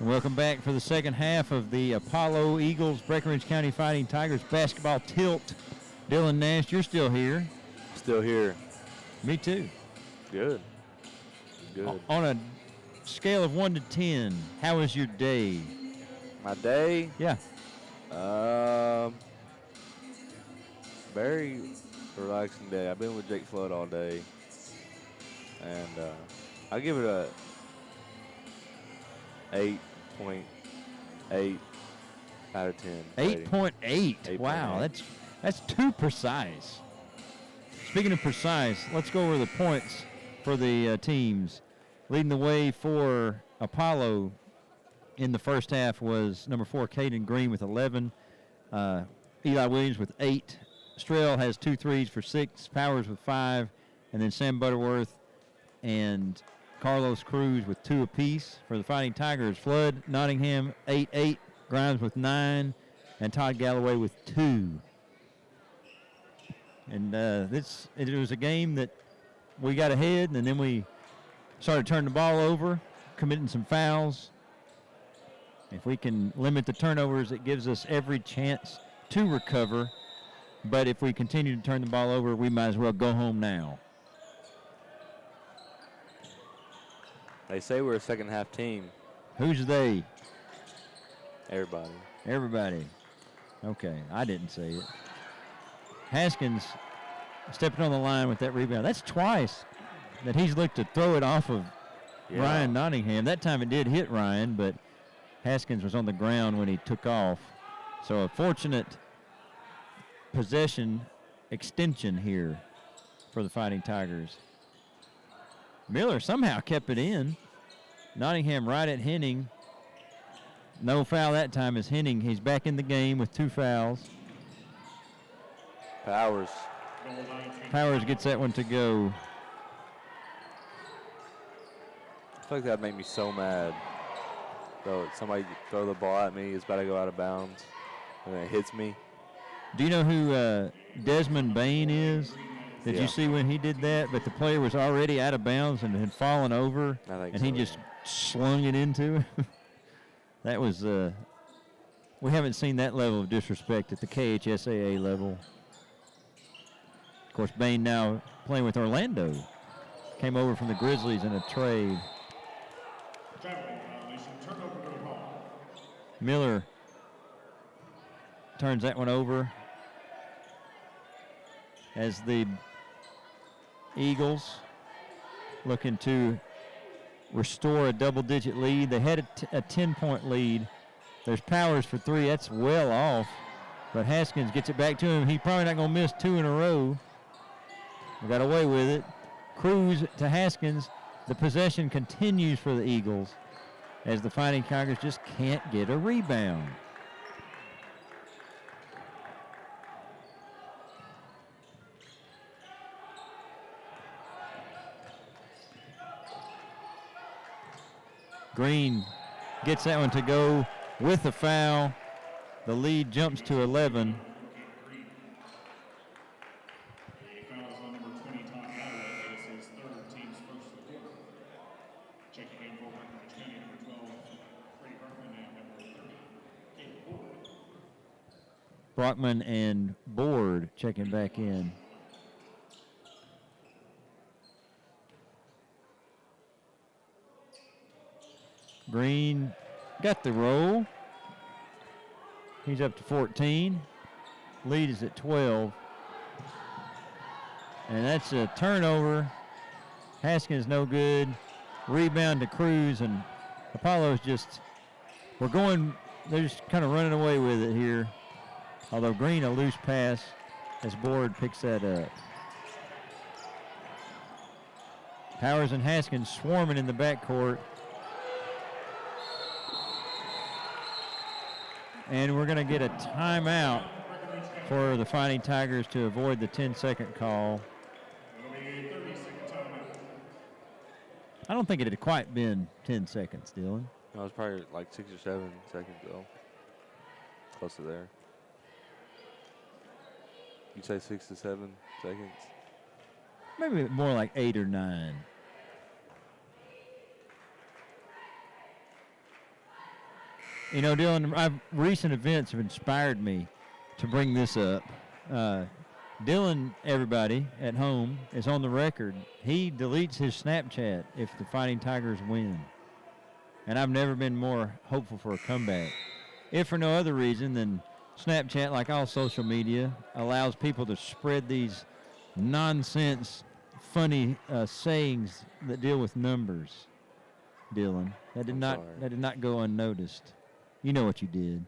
And welcome back for the second half of the Apollo Eagles Breckenridge County Fighting Tigers basketball tilt. Dylan Nash, you're still here. Still here. Me too. Good. Good. On a scale of 1 to 10, how was your day? My day? Yeah. Very relaxing day. I've been with Jake Flood all day. And I give it a 8.8 out of 10. 8.8. Wow, 8.8. that's too precise. Speaking of precise, let's go over the points for the teams. Leading the way for Apollo in the first half was number 4, Caden Green with 11. Eli Williams with 8. Strell has 2 threes for 6. Powers with 5. And then Sam Butterworth and Carlos Cruz with 2 apiece. For the Fighting Tigers, Flood, Nottingham, 8-8. Grimes with 9. And Todd Galloway with 2. And it was a game that we got ahead, and then we started turning the ball over, committing some fouls. If we can limit the turnovers, it gives us every chance to recover. But if we continue to turn the ball over, we might as well go home now. They say we're a second half team. Who's they? Everybody. Everybody. Okay, I didn't say it. Haskins stepping on the line with that rebound. That's twice that he's looked to throw it off of Ryan Nottingham. That time it did hit Ryan, but Haskins was on the ground when he took off. So a fortunate possession extension here for the Fighting Tigers. Miller somehow kept it in. Nottingham right at Henning. No foul that time as Henning. He's back in the game with 2 fouls. Powers gets that one to go. I feel like that'd make me so mad. Somebody throw the ball at me, it's about to go out of bounds, and it hits me. Do you know who Desmond Bain is? Did Yeah. you see when he did that? But the player was already out of bounds and had fallen over, I think and he so, just slung it into him. That was, we haven't seen that level of disrespect at the KHSAA level. Of course, Bain now playing with Orlando. Came over from the Grizzlies in a trade. Miller turns that one over as the Eagles looking to restore a double-digit lead. They had a 10-point lead. There's Powers for 3. That's well off, but Haskins gets it back to him. He's probably not going to miss 2 in a row. We got away with it. Cruz to Haskins. The possession continues for the Eagles as the Fighting Tigers just can't get a rebound. Green gets that one to go with the foul. The lead jumps to 11. Brockman and Board checking back in. Green got the roll. He's up to 14. Lead is at 12. And that's a turnover. Haskins no good. Rebound to Cruz, and Apollo's they're just kind of running away with it here. Although Green, a loose pass as Board picks that up. Powers and Haskins swarming in the backcourt. And we're going to get a timeout for the Fighting Tigers to avoid the 10-second call. I don't think it had quite been 10 seconds, Dylan. No, it was probably like 6 or 7 seconds, though. Close to there. You'd say 6 to 7 seconds? Maybe more like 8 or 9. You know, Dylan, recent events have inspired me to bring this up. Dylan, everybody at home, is on the record. He deletes his Snapchat if the Fighting Tigers win. And I've never been more hopeful for a comeback. If for no other reason than Snapchat, like all social media, allows people to spread these nonsense, funny sayings that deal with numbers. Dylan, that did not go unnoticed. You know what you did.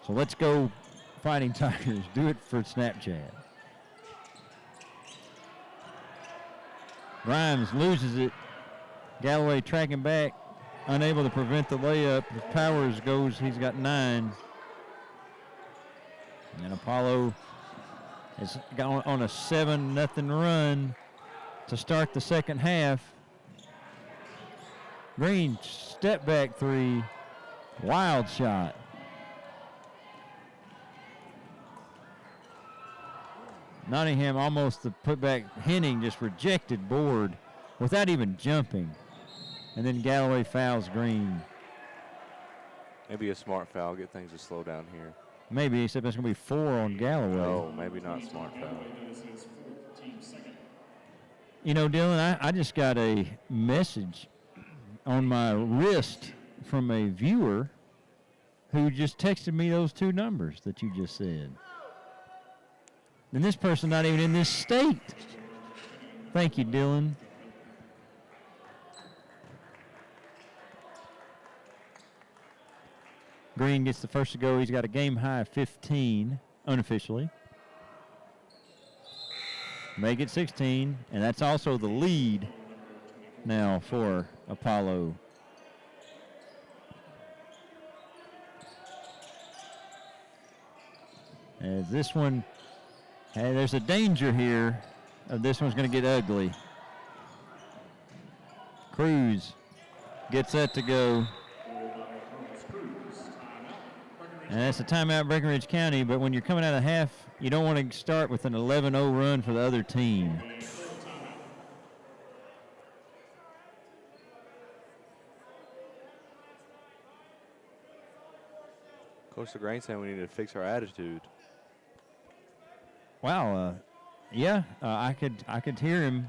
So let's go, Fighting Tigers. Do it for Snapchat. Grimes loses it. Galloway tracking back, unable to prevent the layup. As Powers goes, he's got 9. And Apollo has gone on a 7-0 run to start the second half. Green, step back 3. Wild shot. Nottingham almost the putback. Henning just rejected board without even jumping. And then Galloway fouls Green. Maybe a smart foul, get things to slow down here. Maybe, except that's going to be 4 on Galloway. No, maybe not smart foul. You know, Dylan, I just got a message on my wrist from a viewer who just texted me those 2 numbers that you just said. And this person not even in this state. Thank you, Dylan. Green gets the first to go. He's got a game high of 15 unofficially. Make it 16, and that's also the lead now for Apollo. As this one, hey, there's a danger here of this one's going to get ugly. Cruz gets that to go. And that's a timeout, Breckenridge County, but when you're coming out of half, you don't want to start with an 11-0 run for the other team. Coach LeGrain saying we need to fix our attitude. Wow, yeah, I could hear him.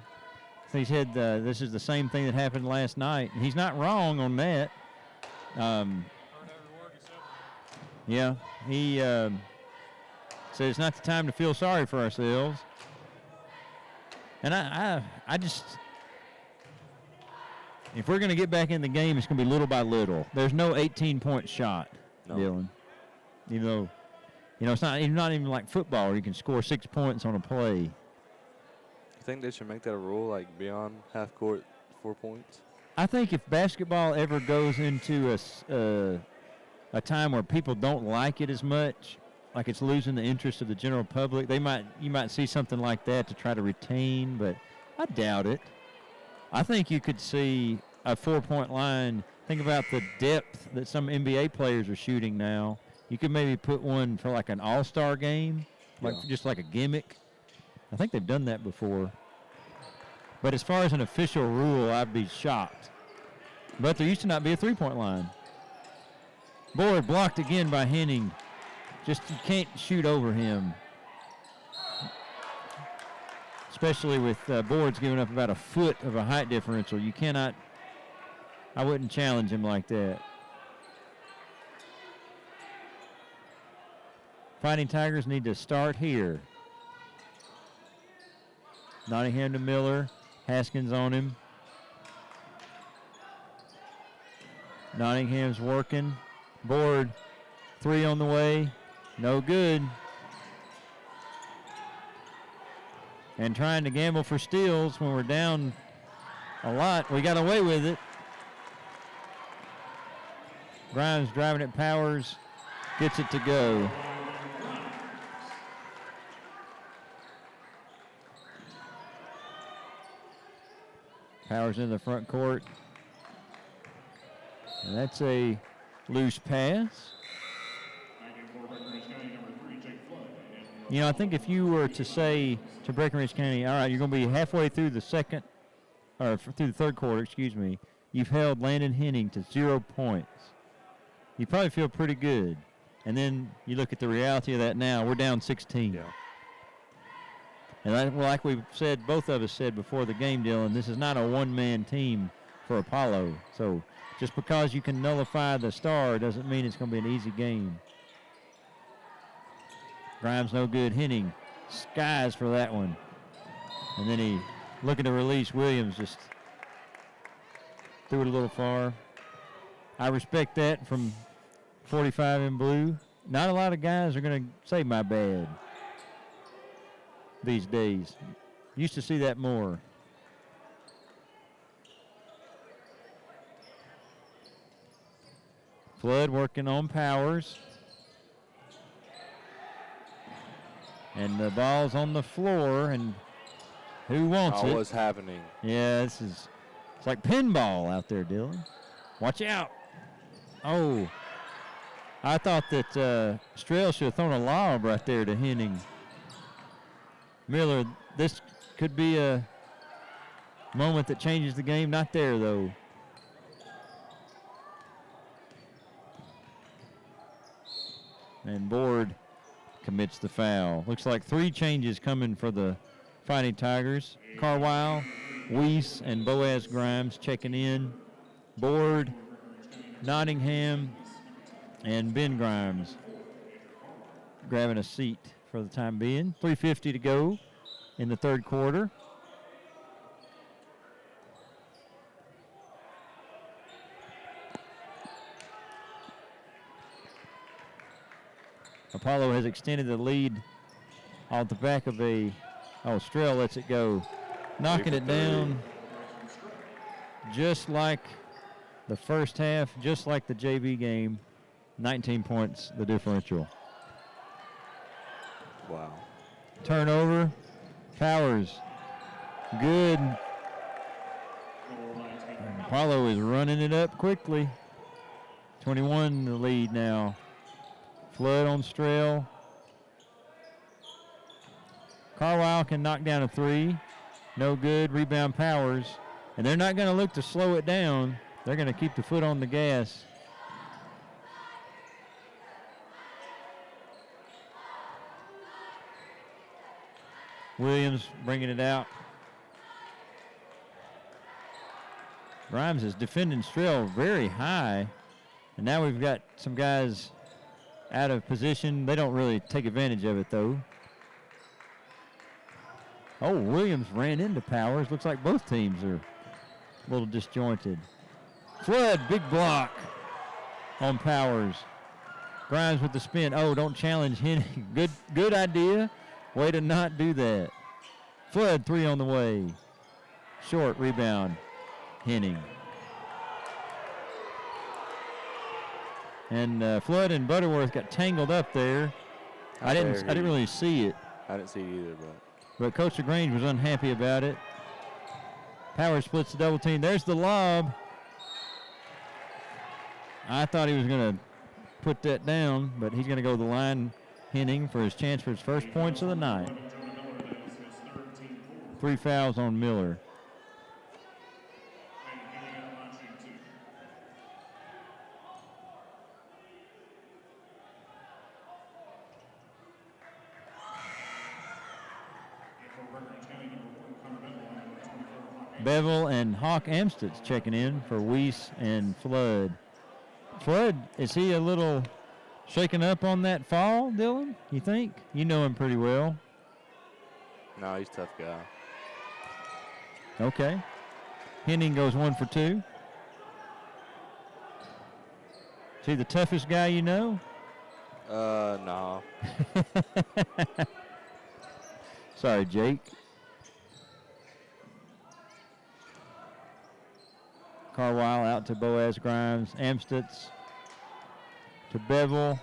He said this is the same thing that happened last night. He's not wrong on that. Yeah, he said it's not the time to feel sorry for ourselves. And I just, if we're going to get back in the game, it's going to be little by little. There's no 18-point shot, No. Dylan. You know, it's not even like football where you can score 6 points on a play. You think they should make that a rule, like beyond half court, 4 points? I think if basketball ever goes into a time where people don't like it as much, like it's losing the interest of the general public, you might see something like that to try to retain, but I doubt it. I think you could see a 4-point line. Think about the depth that some NBA players are shooting now. You could maybe put one for like an all-star game, just like a gimmick. I think they've done that before. But as far as an official rule, I'd be shocked. But there used to not be a 3-point line. Board blocked again by Henning. Just you can't shoot over him. Especially with Boards giving up about a foot of a height differential. You cannot, I wouldn't challenge him like that. Fighting Tigers need to start here. Nottingham to Miller. Haskins on him. Nottingham's working. Board, 3 on the way. No good. And trying to gamble for steals when we're down a lot. We got away with it. Grimes driving at Powers. Gets it to go. Powers in the front court. And that's a loose pass. You know, I think if you were to say to Breckenridge County, all right, you're going to be halfway through the through the third quarter, excuse me, you've held Landon Henning to 0 points. You probably feel pretty good. And then you look at the reality of that now, we're down 16. Yeah. And like we've said, both of us said before the game, Dylan, this is not a one-man team for Apollo. So just because you can nullify the star doesn't mean it's going to be an easy game. Grimes no good. Henning skies for that one. And then he looking to release. Williams just threw it a little far. I respect that from 45 in blue. Not a lot of guys are going to say my bad these days. Used to see that more. Flood working on Powers. And the ball's on the floor, and who wants it? What's happening? Yeah, it's like pinball out there, Dylan. Watch out. Oh, I thought that Strell should have thrown a lob right there to Henning. Miller, this could be a moment that changes the game. Not there, though. And Board commits the foul. Looks like 3 changes coming for the Fighting Tigers. Carwile, Weiss, and Boaz Grimes checking in. Board, Nottingham, and Ben Grimes grabbing a seat for the time being. 3:50 to go in the third quarter. Apollo has extended the lead off the back of Strell lets it go. Knocking it down just like the first half, just like the JV game. 19 points, the differential. Wow. Turnover. Powers. Good. Apollo is running it up quickly. 21 the lead now. Flood on Strell. Carwile can knock down a 3. No good. Rebound Powers. And they're not going to look to slow it down. They're going to keep the foot on the gas. Williams bringing it out. Grimes is defending Strell very high. And now we've got some guys out of position. They don't really take advantage of it, though. Oh, Williams ran into Powers. Looks like both teams are a little disjointed. Flood, big block on Powers. Grimes with the spin. Oh, don't challenge Henning. Good idea. Way to not do that. Flood, 3 on the way. Short rebound, Henning. And Flood and Butterworth got tangled up there. I didn't really see it. I didn't see it either, But Coach LaGrange was unhappy about it. Powers splits the double team. There's the lob. I thought he was going to put that down, but he's going to go to the line, Henning, for his chance for his first points of the night. 3 fouls on Miller. Bevel and Hawk Amstutz checking in for Weiss and Flood. Flood, is he a little shaken up on that fall, Dylan, you think? You know him pretty well. No, he's a tough guy. Okay. Henning goes 1 for 2. Is he the toughest guy you know? No. Sorry, Jake. Carwile out to Boaz Grimes. Amstutz to Bevel.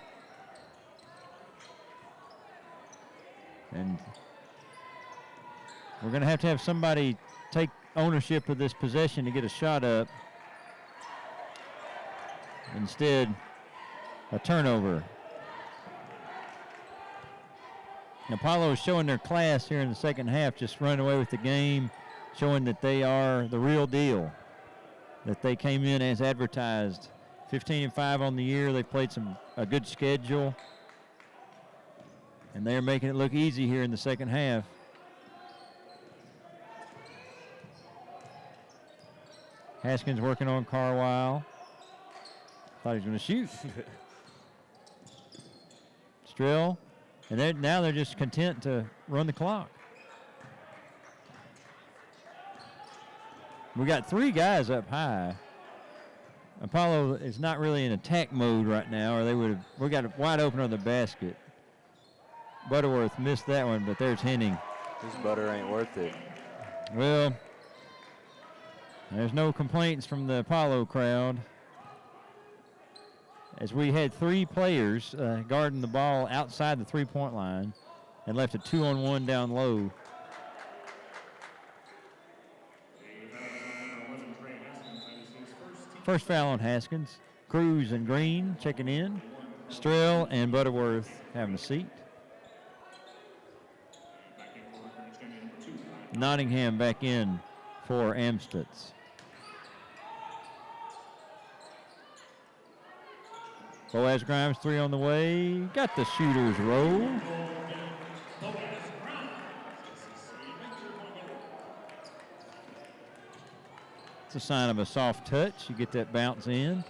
And we're going to have somebody take ownership of this possession to get a shot up. Instead, a turnover. Apollo is showing their class here in the second half, just running away with the game, showing that they are the real deal, that they came in as advertised. 15-5 on the year. They played a good schedule, and they're making it look easy here in the second half. Haskins working on Carlisle. Thought he was going to shoot. Strill. And now they're just content to run the clock. We got 3 guys up high. Apollo is not really in attack mode right now, or we got it wide open on the basket. Butterworth missed that one, but there's Henning. This butter ain't worth it. Well, there's no complaints from the Apollo crowd, as we had 3 players guarding the ball outside the three-point line and left a 2-on-1 down low. First foul on Haskins. Cruz and Green checking in. Strill and Butterworth having a seat. Nottingham back in for Amstutz. Boaz Grimes 3 on the way. Got the shooter's roll. It's a sign of a soft touch. You get that bounce in.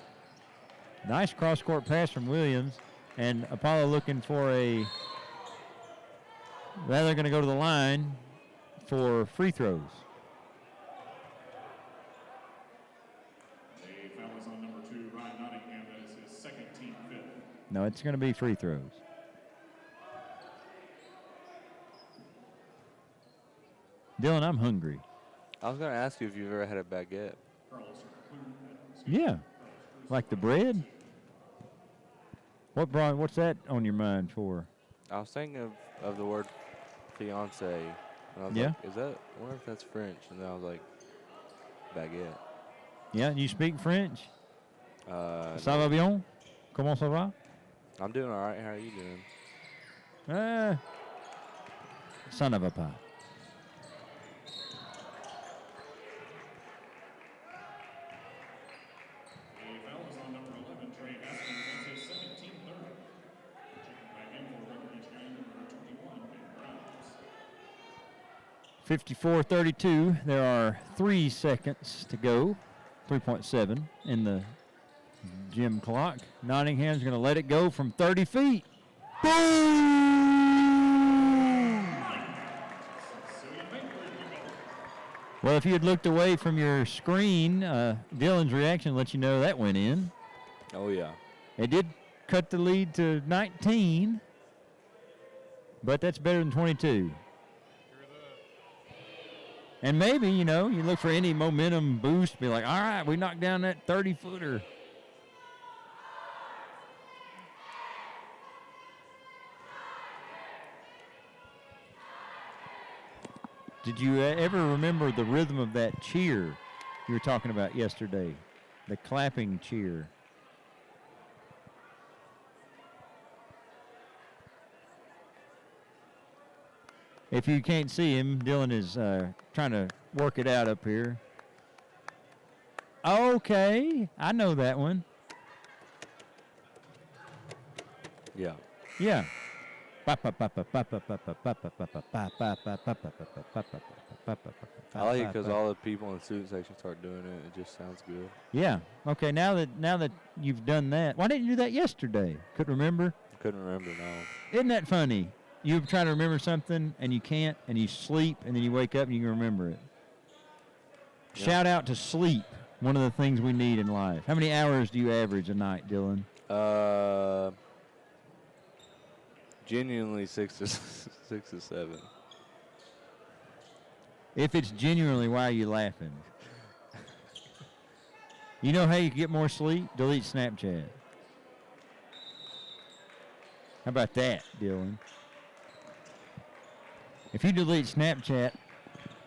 Nice cross-court pass from Williams. And Apollo looking for a... Now they're going to go to the line for free throws. No, it's going to be free throws. Dylan, I'm hungry. I was going to ask you if you've ever had a baguette. Yeah. Like the bread? What's that on your mind for? I was thinking of the word fiance. And I was Yeah. like, I wonder if that's French. And then I was like, baguette. Yeah, you speak French? No. Ça va bien? Comment ça va? I'm doing all right. How are you doing? Ça ne va pas. A foul is on number 11, Trey Haskins. That's his 17th third. Checking back in for Breckenridge County, number 21, Ben Grimes. 54-32. There are 3 seconds to go. 3.7 in the gym clock. Nottingham's going to let it go from 30 feet. Boom! Well, if you had looked away from your screen, Dylan's reaction let you know that went in. Oh, yeah. It did cut the lead to 19, but that's better than 22. And maybe, you look for any momentum boost, be like, all right, we knocked down that 30-footer. Did you ever remember the rhythm of that cheer you were talking about yesterday? The clapping cheer. If you can't see him, Dylan is trying to work it out up here. Okay, I know that one. Yeah. Yeah. I like it because all the people in the student section start doing it. It just sounds good. Yeah. Okay, now that you've done that, why didn't you do that yesterday? Couldn't remember? Couldn't remember, no. Isn't that funny? You try to remember something and you can't, and you sleep, and then you wake up and you can remember it. Yeah. Shout out to sleep, one of the things we need in life. How many hours do you average a night, Dylan? Genuinely 6 to 7. If it's genuinely, why are you laughing? You know how you get more sleep? Delete Snapchat. How about that, Dylan? If you delete Snapchat,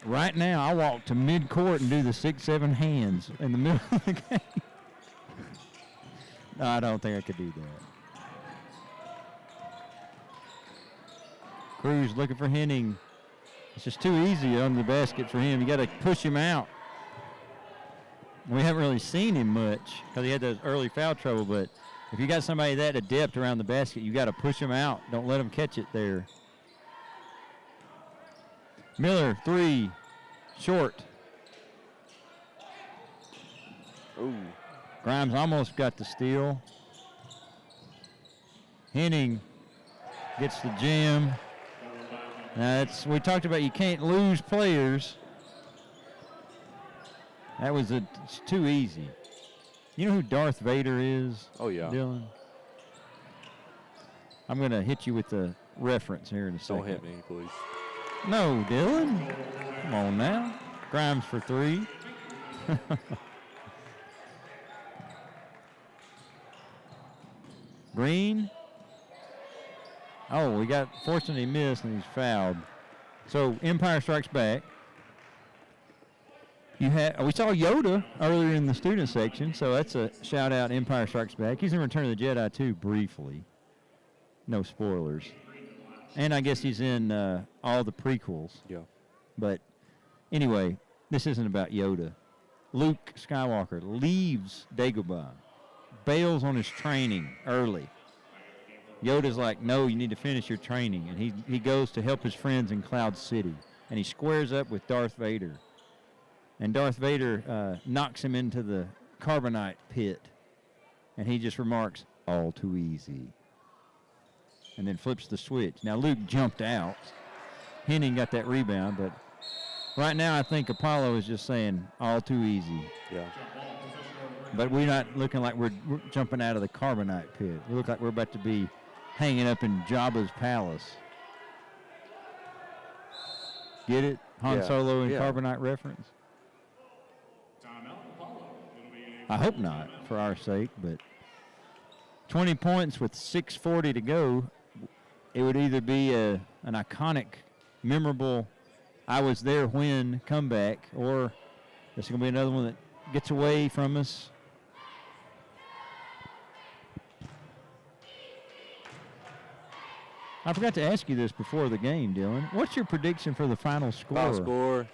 right now I'll walk to mid-court and do the 6-7 hands in the middle of the game. No, I don't think I could do that. Cruz looking for Henning. It's just too easy on the basket for him. You got to push him out. We haven't really seen him much because he had those early foul trouble, but if you got somebody that adept around the basket, you got to push him out. Don't let him catch it there. Miller, 3, short. Ooh. Grimes almost got the steal. Henning gets the jam. Now we talked about you can't lose players. That was it's too easy. You know who Darth Vader is? Oh, yeah. Dylan? I'm going to hit you with the reference here in a second. Don't hit me, please. No, Dylan. Come on now. Grimes for 3. Green. Oh, fortunately missed and he's fouled. So Empire strikes back. We saw Yoda earlier in the student section, so that's a shout out. Empire Strikes Back. He's in Return of the Jedi too, briefly. No spoilers. And I guess he's in all the prequels. Yeah. But anyway, this isn't about Yoda. Luke Skywalker leaves Dagobah, bails on his training early. Yoda's like, no, you need to finish your training. And he goes to help his friends in Cloud City. And he squares up with Darth Vader. And Darth Vader knocks him into the carbonite pit. And he just remarks, all too easy. And then flips the switch. Now, Luke jumped out. Henning got that rebound. But right now, I think Apollo is just saying, all too easy. Yeah. But we're not looking like we're jumping out of the carbonite pit. We look like we're about to be hanging up in Jabba's palace. Get it? Han Yeah. Solo and Yeah. carbonite reference? I hope not, for our sake, but 20 points with 6:40 to go. It would either be an iconic, memorable, I was there when comeback, or it's going to be another one that gets away from us. I forgot to ask you this before the game, Dylan. What's your prediction for the final score? Final score.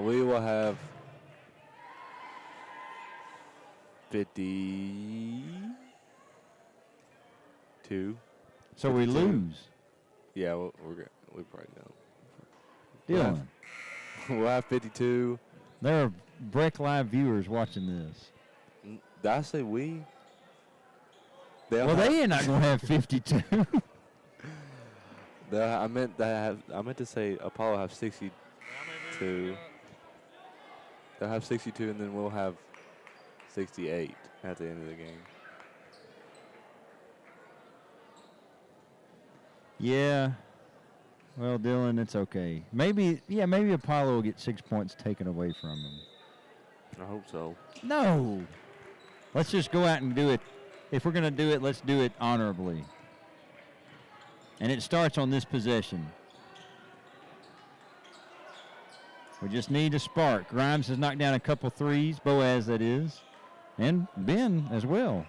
We will have 52. So we 52. lose. Yeah, we probably don't. Dylan, We'll have 52. there are Breck Live viewers watching this. Did I say we? Well, they ain't not going to have 52. I meant to say Apollo have 62. They'll have 62, and then we'll have 68 at the end of the game. Yeah. Well, Dylan, it's okay. Maybe Apollo will get 6 points taken away from him. I hope so. No. Let's just go out and do it. If we're going to do it, let's do it honorably. And it starts on this possession. We just need a spark. Grimes has knocked down a couple threes. Boaz, that is. And Ben as well.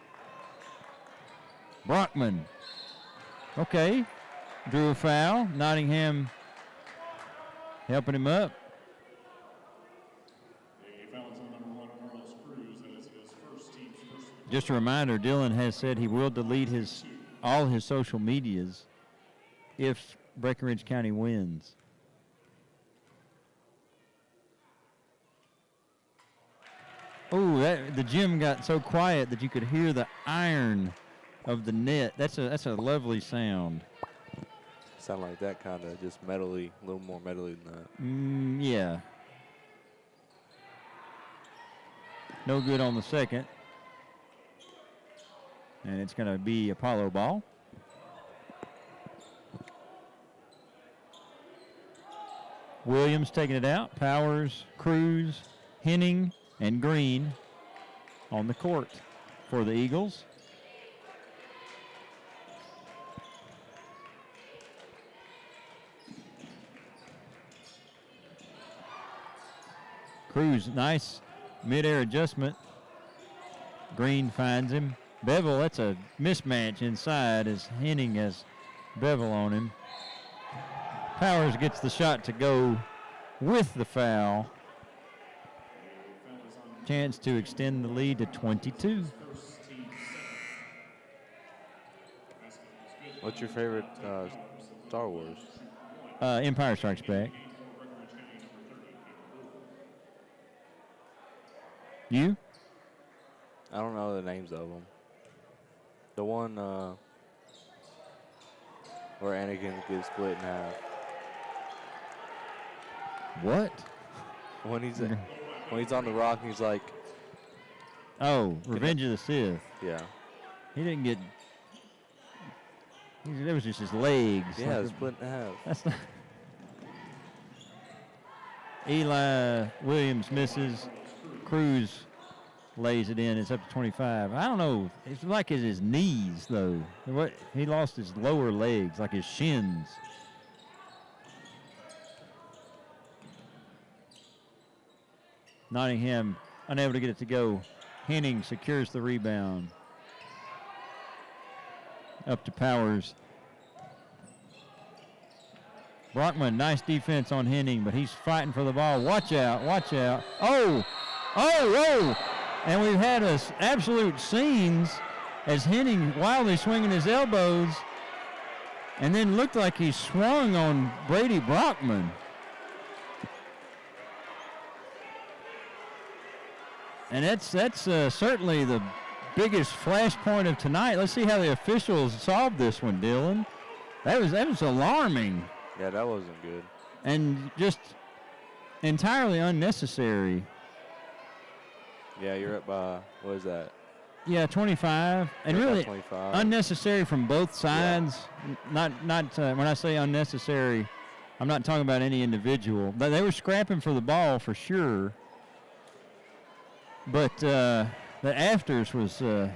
Brockman. Okay. Drew a foul. Nottingham helping him up. Just a reminder, Dylan has said he will delete all his social medias if Breckenridge County wins. Oh, the gym got so quiet that you could hear the iron of the net. That's a lovely sound. Sound like that kind of just metally, a little more metally than that. Yeah. No good on the second. And it's going to be Apollo ball. Williams taking it out. Powers, Cruz, Henning, and Green on the court for the Eagles. Cruz, nice mid-air adjustment. Green finds him. Bevel, that's a mismatch inside as Henning has Bevel on him. Powers gets the shot to go with the foul. Chance to extend the lead to 22. What's your favorite Star Wars? Empire Strikes Back. You? I don't know the names of them. The one where Anakin gets split in half. What? When he's on the rock, he's like, Oh, Revenge of the Sith. yeah. He didn't get. That was just his legs. Yeah, Like it's split in half. That's not. Eli Williams misses. Cruz lays it in. It's up to 25. I don't know. It's like his knees, though. What he lost his lower legs, like his shins. Nottingham unable to get it to go. Henning secures the rebound. Up to Powers. Brockman, nice defense on Henning, but he's fighting for the ball. Watch out, watch out. Oh! And we've had us absolute scenes as Henning wildly swinging his elbows and then looked like he swung on Brady Brockman. And that's certainly the biggest flashpoint of tonight. Let's see how the officials solved this one, Dylan. That was alarming Yeah, that wasn't good. and just entirely unnecessary. Yeah, you're up by, what is that? Yeah, 25, and You're up by really 25. unnecessary from both sides. Not when I say unnecessary, I'm not talking about any individual. But they were scrapping for the ball for sure. But the afters was just a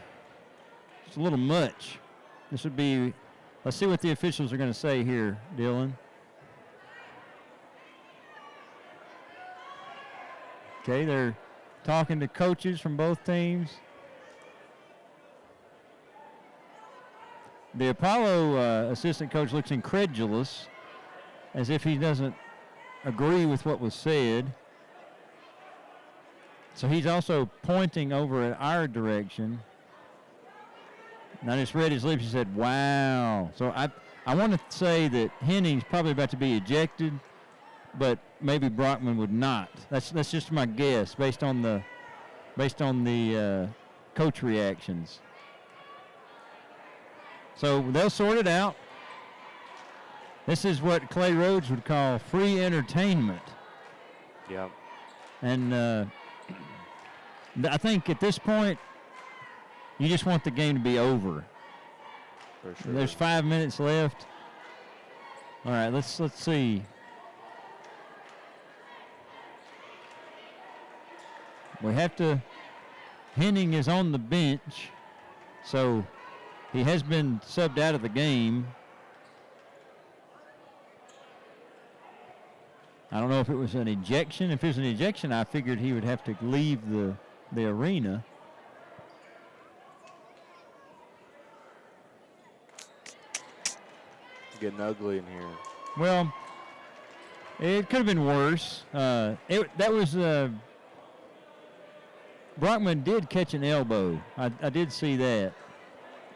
little much. This would be. Let's see what the officials are going to say here, Dylan. Okay, they're talking to coaches from both teams. The Apollo assistant coach looks incredulous, as if he doesn't agree with what was said. So he's also pointing over at our direction. And I just read his lips. He said, wow. So I want to say that Henning's probably about to be ejected, but maybe Brockman would not. That's just my guess based on the coach reactions. So they'll sort it out. This is what Clay Rhodes would call free entertainment. Yeah. And I think at this point, you just want the game to be over. For sure. There's 5 minutes left. All right, let's see. We have to. Henning is on the bench, so he has been subbed out of the game. I don't know if it was an ejection. If it was an ejection, I figured he would have to leave the arena. Getting ugly in here. Well, it could have been worse. Brockman did catch an elbow. I did see that.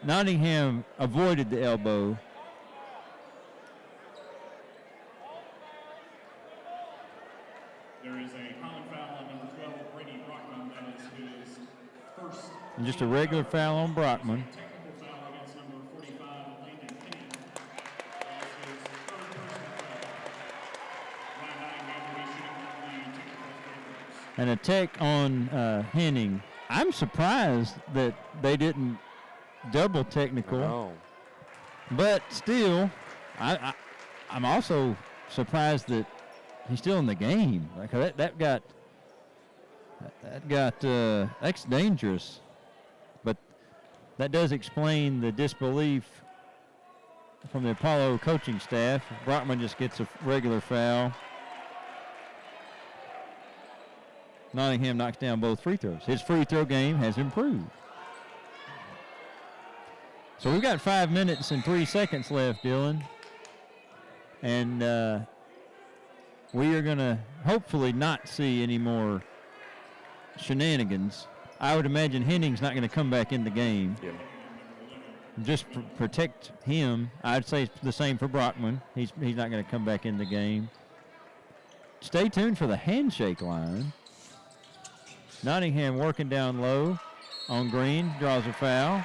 Nottingham avoided the elbow. There is a common foul on number 12, Brady Brockman. That is his first. And just a regular foul on Brockman. Technical foul against number 45, Landon Henning. That is his third personal foul. Nottingham will be shooting the technical free throws. And a tech on Henning. I'm surprised that they didn't double technical. No. But still, I'm also surprised that he's still in the game. Like that's dangerous. But that does explain the disbelief from the Apollo coaching staff. Brockman just gets a regular foul. Nottingham knocks down both free throws. His free throw game has improved. So we've got 5 minutes and 3 seconds left, Dylan. And we are going to hopefully not see any more shenanigans. I would imagine Henning's not going to come back in the game. Yeah. Just protect him. I'd say the same for Brockman. He's not going to come back in the game. Stay tuned for the handshake line. Nottingham working down low on Green, draws a foul.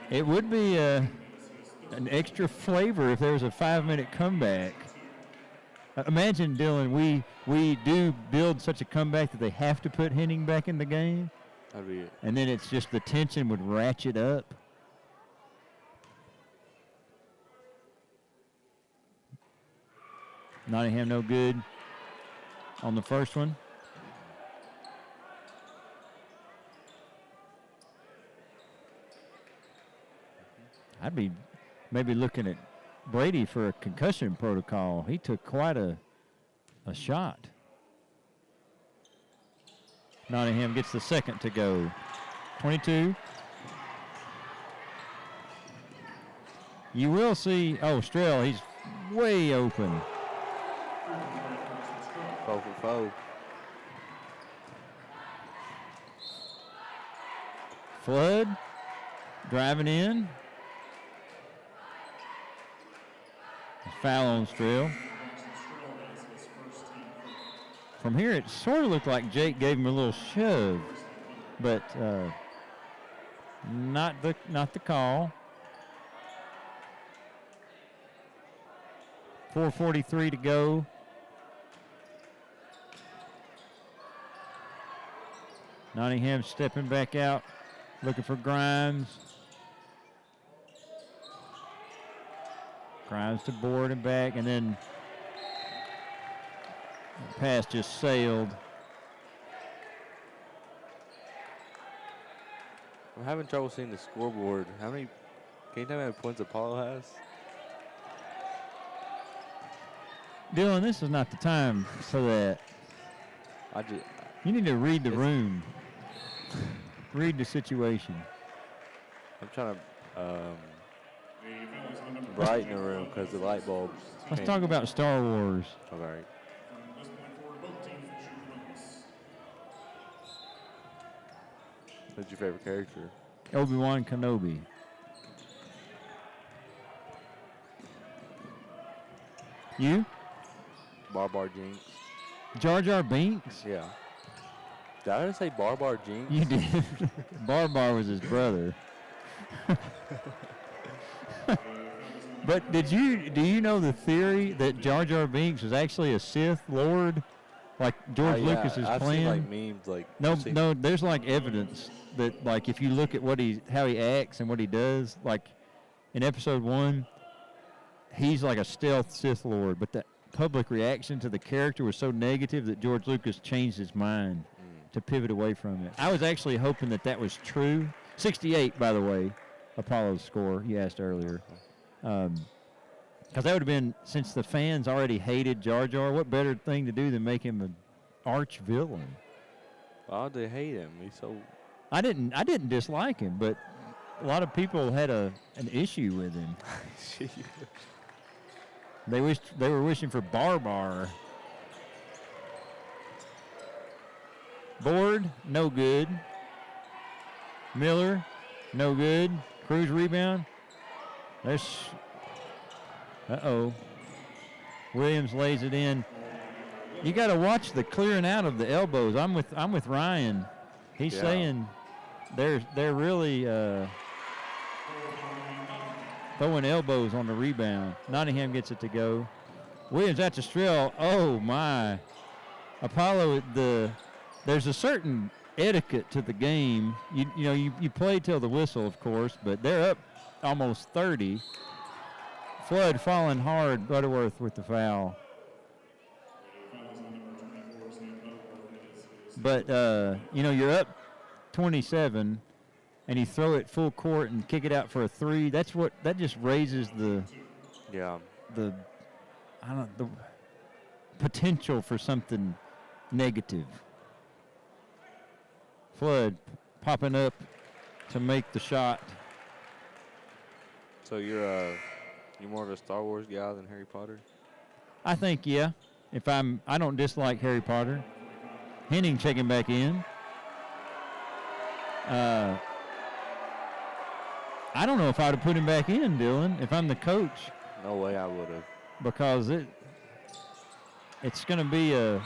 It would be an extra flavor if there was a 5-minute comeback. Imagine, Dylan, we do build such a comeback that they have to put Henning back in the game. That'd be it. And then it's just the tension would ratchet up. Nottingham no good on the first one. I'd be maybe looking at Brady for a concussion protocol. He took quite a shot. Nottingham gets the second to go. 22. You will see, Strell, he's way open. 4 for 4. Flood driving in. Foul on Strell. From here, it sort of looked like Jake gave him a little shove, but not the call. 4:43 to go. Nottingham stepping back out, looking for Grimes. Grimes to board and back, and then the pass just sailed. I'm having trouble seeing the scoreboard. Can you tell me how many points Apollo has? Dylan, this is not the time for that. You need to read the room. Read the situation. I'm trying to brighten the room because the light bulb. Let's talk about Star Wars. All right. Who's your favorite character? Obi-Wan Kenobi. You? Bar Jinx. Jar Jar Binks? Yeah. Did I just say Bar Jinx? You did. Bar was his brother. But do you know the theory that Jar Jar Binks was actually a Sith Lord, like George Lucas's I've plan? seen like memes, like No, there's like evidence that like if you look at how he acts and what he does, like in episode 1, he's like a stealth Sith Lord, but the public reaction to the character was so negative that George Lucas changed his mind to pivot away from it. I was actually hoping that was true. 68, by the way, Apollo's score you asked earlier. Because that would have been, since the fans already hated Jar Jar, what better thing to do than make him an arch villain? Why do they hate him? He's so. I didn't dislike him, but a lot of people had an issue with him. They were wishing for Bar. Board, no good. Miller, no good. Cruz rebound. Williams lays it in. You got to watch the clearing out of the elbows. I'm with Ryan. He's saying they're really throwing elbows on the rebound. Nottingham gets it to go. Williams at the Strell. Oh my! Apollo, there's a certain etiquette to the game. You play till the whistle, of course, but they're up almost 30. Flood falling hard. Butterworth with the foul. But you're up 27, and you throw it full court and kick it out for a 3. That just raises the the potential for something negative. Flood popping up to make the shot. So you're more of a Star Wars guy than Harry Potter? I think, yeah. I don't dislike Harry Potter. Henning checking back in. I don't know if I would have put him back in, Dylan, if I'm the coach, No way I would have. because it's going to be a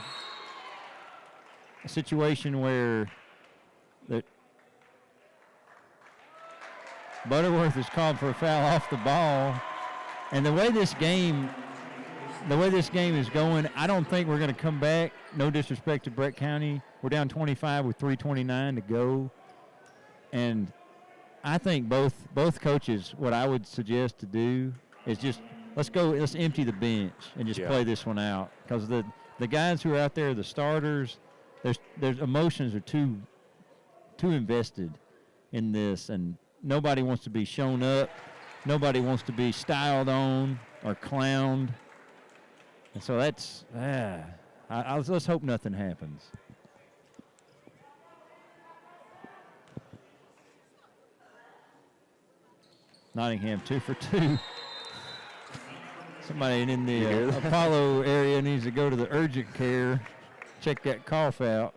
situation where that Butterworth is called for a foul off the ball, and the way this game is going, I don't think we're going to come back. No disrespect to Brett County, we're down 25 with 3:29 to go, and I think both coaches, what I would suggest to do is just let's empty the bench and just play this one out, because the guys who are out there, the starters, there's emotions are too invested in this, and nobody wants to be shown up, nobody wants to be styled on or clowned, and so that's let's hope nothing happens. Nottingham 2 for 2. Somebody in the Apollo area needs to go to the urgent care, check that cough out.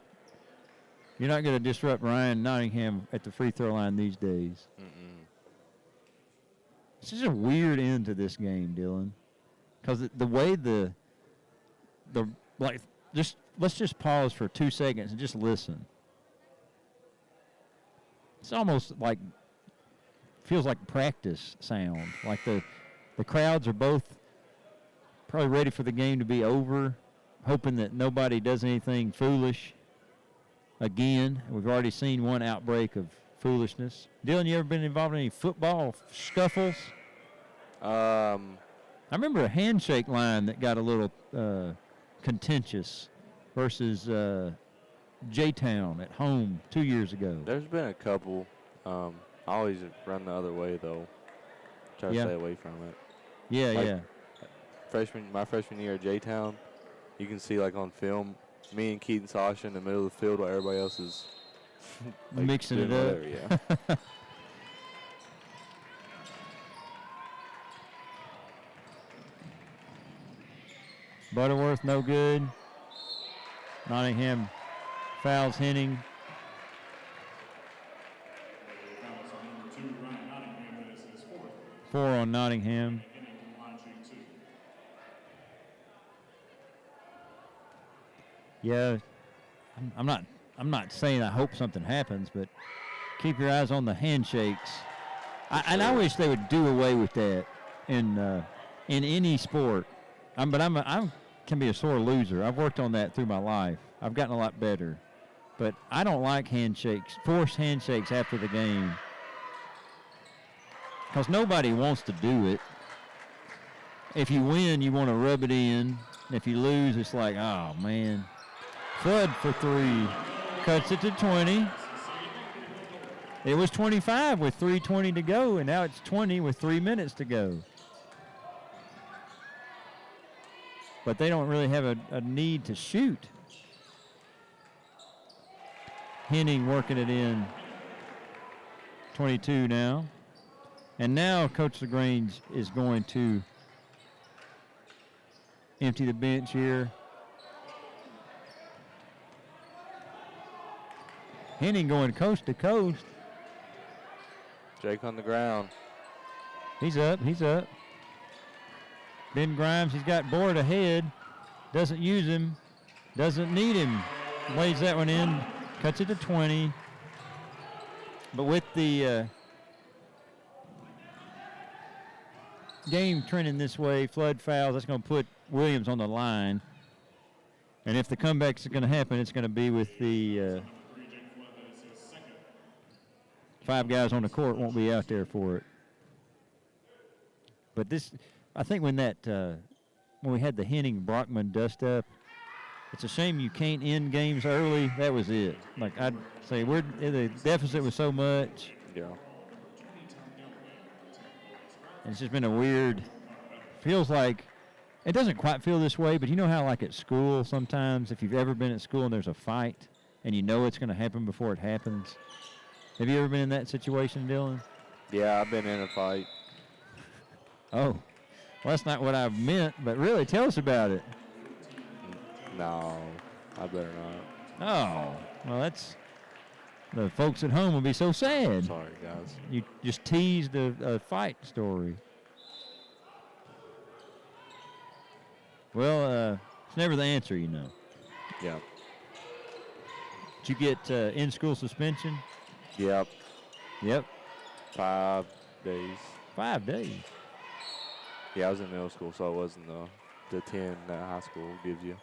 You're not going to disrupt Ryan Nottingham at the free throw line these days. It's just a weird end to this game, Dylan, because the way let's just pause for 2 seconds and just listen. It's almost like feels like practice sound. Like the crowds are both probably ready for the game to be over, hoping that nobody does anything foolish again. We've already seen one outbreak of foolishness. Dylan, you ever been involved in any football scuffles? I remember a handshake line that got a little contentious versus J-Town at home 2 years ago. There's been a couple. I always run the other way, though. Try to stay away from it. Yeah, My freshman year at J-Town, you can see, like, on film, me and Keaton Sasha in the middle of the field while everybody else is like, mixing it up. Whatever, yeah. Butterworth, no good. Nottingham fouls Henning. Four on Nottingham. Yeah, I'm not saying I hope something happens, but keep your eyes on the handshakes. And I wish they would do away with that in any sport. I can be a sore loser. I've worked on that through my life. I've gotten a lot better, but I don't like handshakes, forced handshakes after the game, because nobody wants to do it. If you win, you want to rub it in. If you lose, it's like, oh man. Flood for 3, cuts it to 20. It was 25 with 3:20 to go, and now it's 20 with 3 minutes to go. But they don't really have a need to shoot. Henning working it in. 22 now. And now Coach LaGrange is going to empty the bench here. Henning going coast to coast. Jake on the ground. He's up. Ben Grimes, he's got Board ahead. Doesn't use him. Doesn't need him. Lays that one in. Cuts it to 20. But with the game trending this way, Flood fouls, that's going to put Williams on the line. And if the comeback's going to happen, it's going to be with the 5 guys on the court won't be out there for it. But this, I think when we had the Henning-Brockman dust-up, it's a shame you can't end games early. That was it. Like I'd say, the deficit was so much. Yeah. And it's just been a weird feels like it doesn't quite feel this way, but you know how like at school sometimes if you've ever been at school and there's a fight and you know it's going to happen before it happens. Have you ever been in that situation, Dylan? Yeah, I've been in a fight. Oh, well, that's not what I meant, but really, tell us about it. No, I better not. Oh, well, that's the folks at home will be so sad. Sorry, guys. You just teased a fight story. Well, it's never the answer, you know. Yeah. Did you get in-school suspension? Yep. Yep. 5 days. 5 days. Yeah, I was in middle school, so it wasn't the 10 that high school gives you.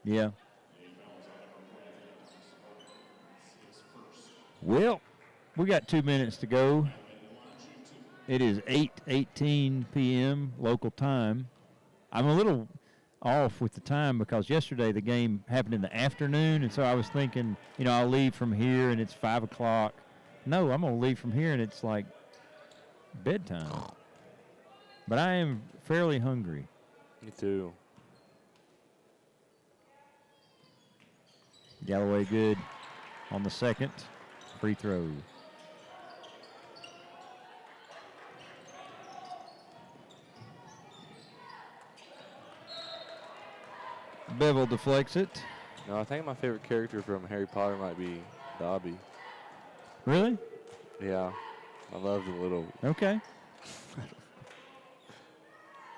Yeah. Well, we got 2 minutes to go. It is 8:18 p.m. local time. I'm a little off with the time because yesterday the game happened in the afternoon, and so I was thinking, you know, I'll leave from here and it's 5 o'clock. No, I'm going to leave from here and it's like bedtime. But I am fairly hungry. Me too. Galloway good on the second free throw. Bevel deflects it. No, I think my favorite character from Harry Potter might be Dobby. Really? Yeah. I love the little... Okay.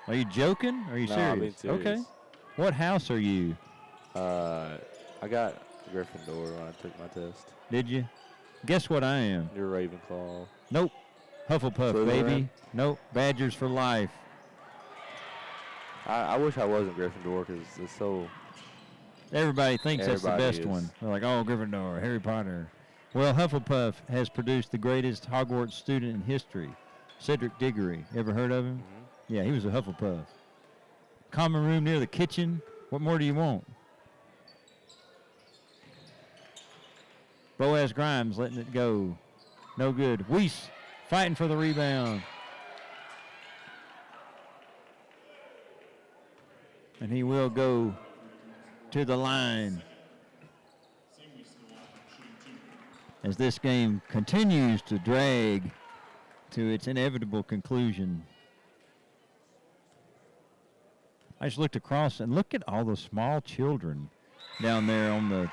Are you joking? Or are you No, serious? I'm being serious. Okay. What house are you? I got Gryffindor when I took my test. Did you? Guess what I am? You're Ravenclaw. Nope. Hufflepuff, Slytherin? baby. Nope. Badgers for life. I wish I wasn't Gryffindor because it's so... Everybody thinks that's the Everybody best is. one. They're like, oh, Gryffindor, Harry Potter. Well, Hufflepuff has produced the greatest Hogwarts student in history, Cedric Diggory. Ever heard of him? Mm-hmm. Yeah, he was a Hufflepuff. Common room near the kitchen. What more do you want? Boaz Grimes letting it go. No good. Weiss fighting for the rebound. And he will go to the line as this game continues to drag to its inevitable conclusion. I just looked across and look at all the small children down there on the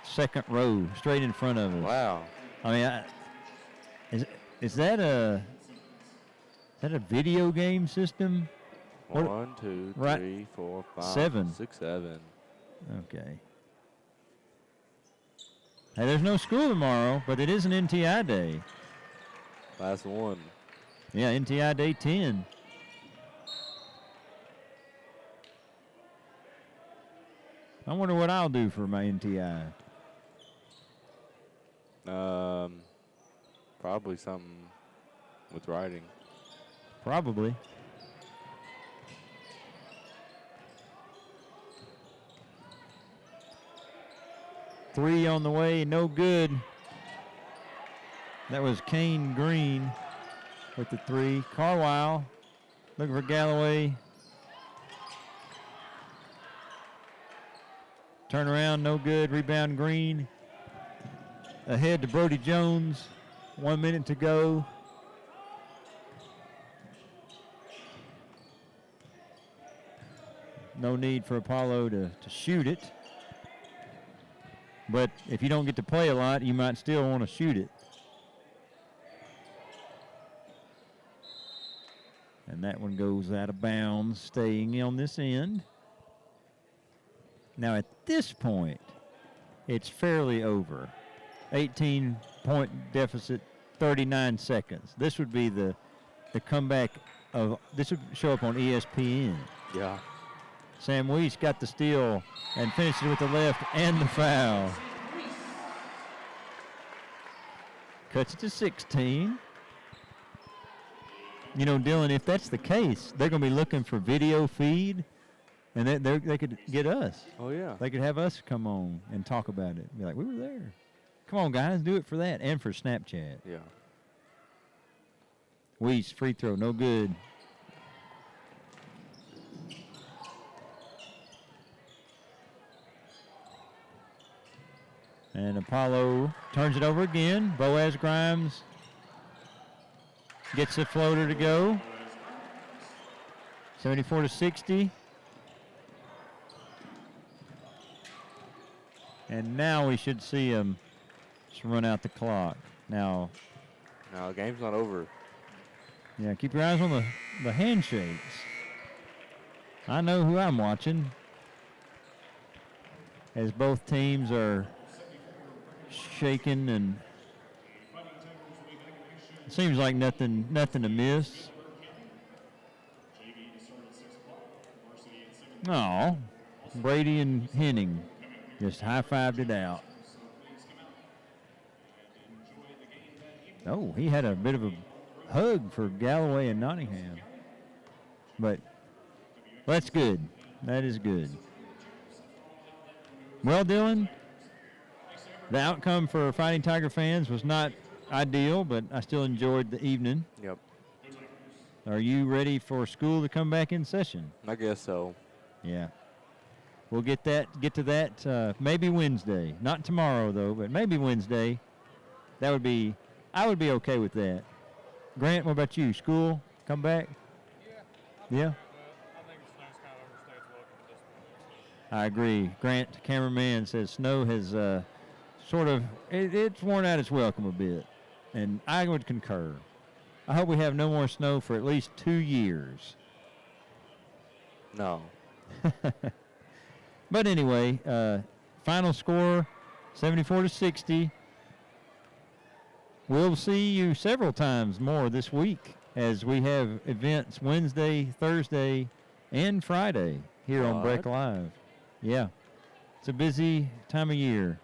second row, straight in front of us. Wow. I mean, is that a video game system? What- 1, 2, right. 3, 4, 5, 7. 6, 7. Okay. Hey, there's no school tomorrow, but it is an NTI day. Last one. Yeah, NTI day 10. I wonder what I'll do for my NTI. Probably something with writing. Probably. Three on the way, no good. That was Kane Green with the three. Carlisle looking for Galloway. Turn around, no good. Rebound Green. Ahead to Brody Jones. 1 minute to go. No need for Apollo to shoot it. But if you don't get to play a lot, you might still want to shoot it. And that one goes out of bounds, staying on this end. Now at this point, it's fairly over. 18-point deficit, 39 seconds. This would be the comeback of, this would show up on ESPN. Yeah. Sam Weiss got the steal and finishes with the left and the foul. Cuts it to 16. You know, Dylan, if that's the case, they're going to be looking for video feed, and they could get us. Oh, yeah. They could have us come on and talk about it. Be like, we were there. Come on, guys, do it for that and for Snapchat. Yeah. Weiss, free throw, no good. And Apollo turns it over again. Boaz Grimes gets the floater to go. 74-60. And now we should see him just run out the clock. Now, No, the game's not over. yeah, keep your eyes on the handshakes. I know who I'm watching. As both teams are shaking, and it seems like nothing to miss. No, Brady and Henning just high-fived it out. Oh, he had a bit of a hug for Galloway and Nottingham. But that's good. That is good. Well, Dylan, the outcome for Fighting Tiger fans was not ideal, but I still enjoyed the evening. Yep. Are you ready for school to come back in session? I guess so. Yeah. We'll get to that maybe Wednesday. Not tomorrow though, but maybe Wednesday. I would be okay with that. Grant, what about you? School come back? Yeah. But I think snow's kind of overstayed its welcome at this point. I agree. Grant, cameraman, says snow has it's worn out its welcome a bit, and I would concur. I hope we have no more snow for at least 2 years. No. But anyway, final score, 74-60. We'll see you several times more this week as we have events Wednesday, Thursday, and Friday here on Breck Live. Yeah, it's a busy time of year.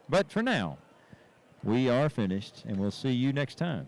But for now, we are finished, and we'll see you next time.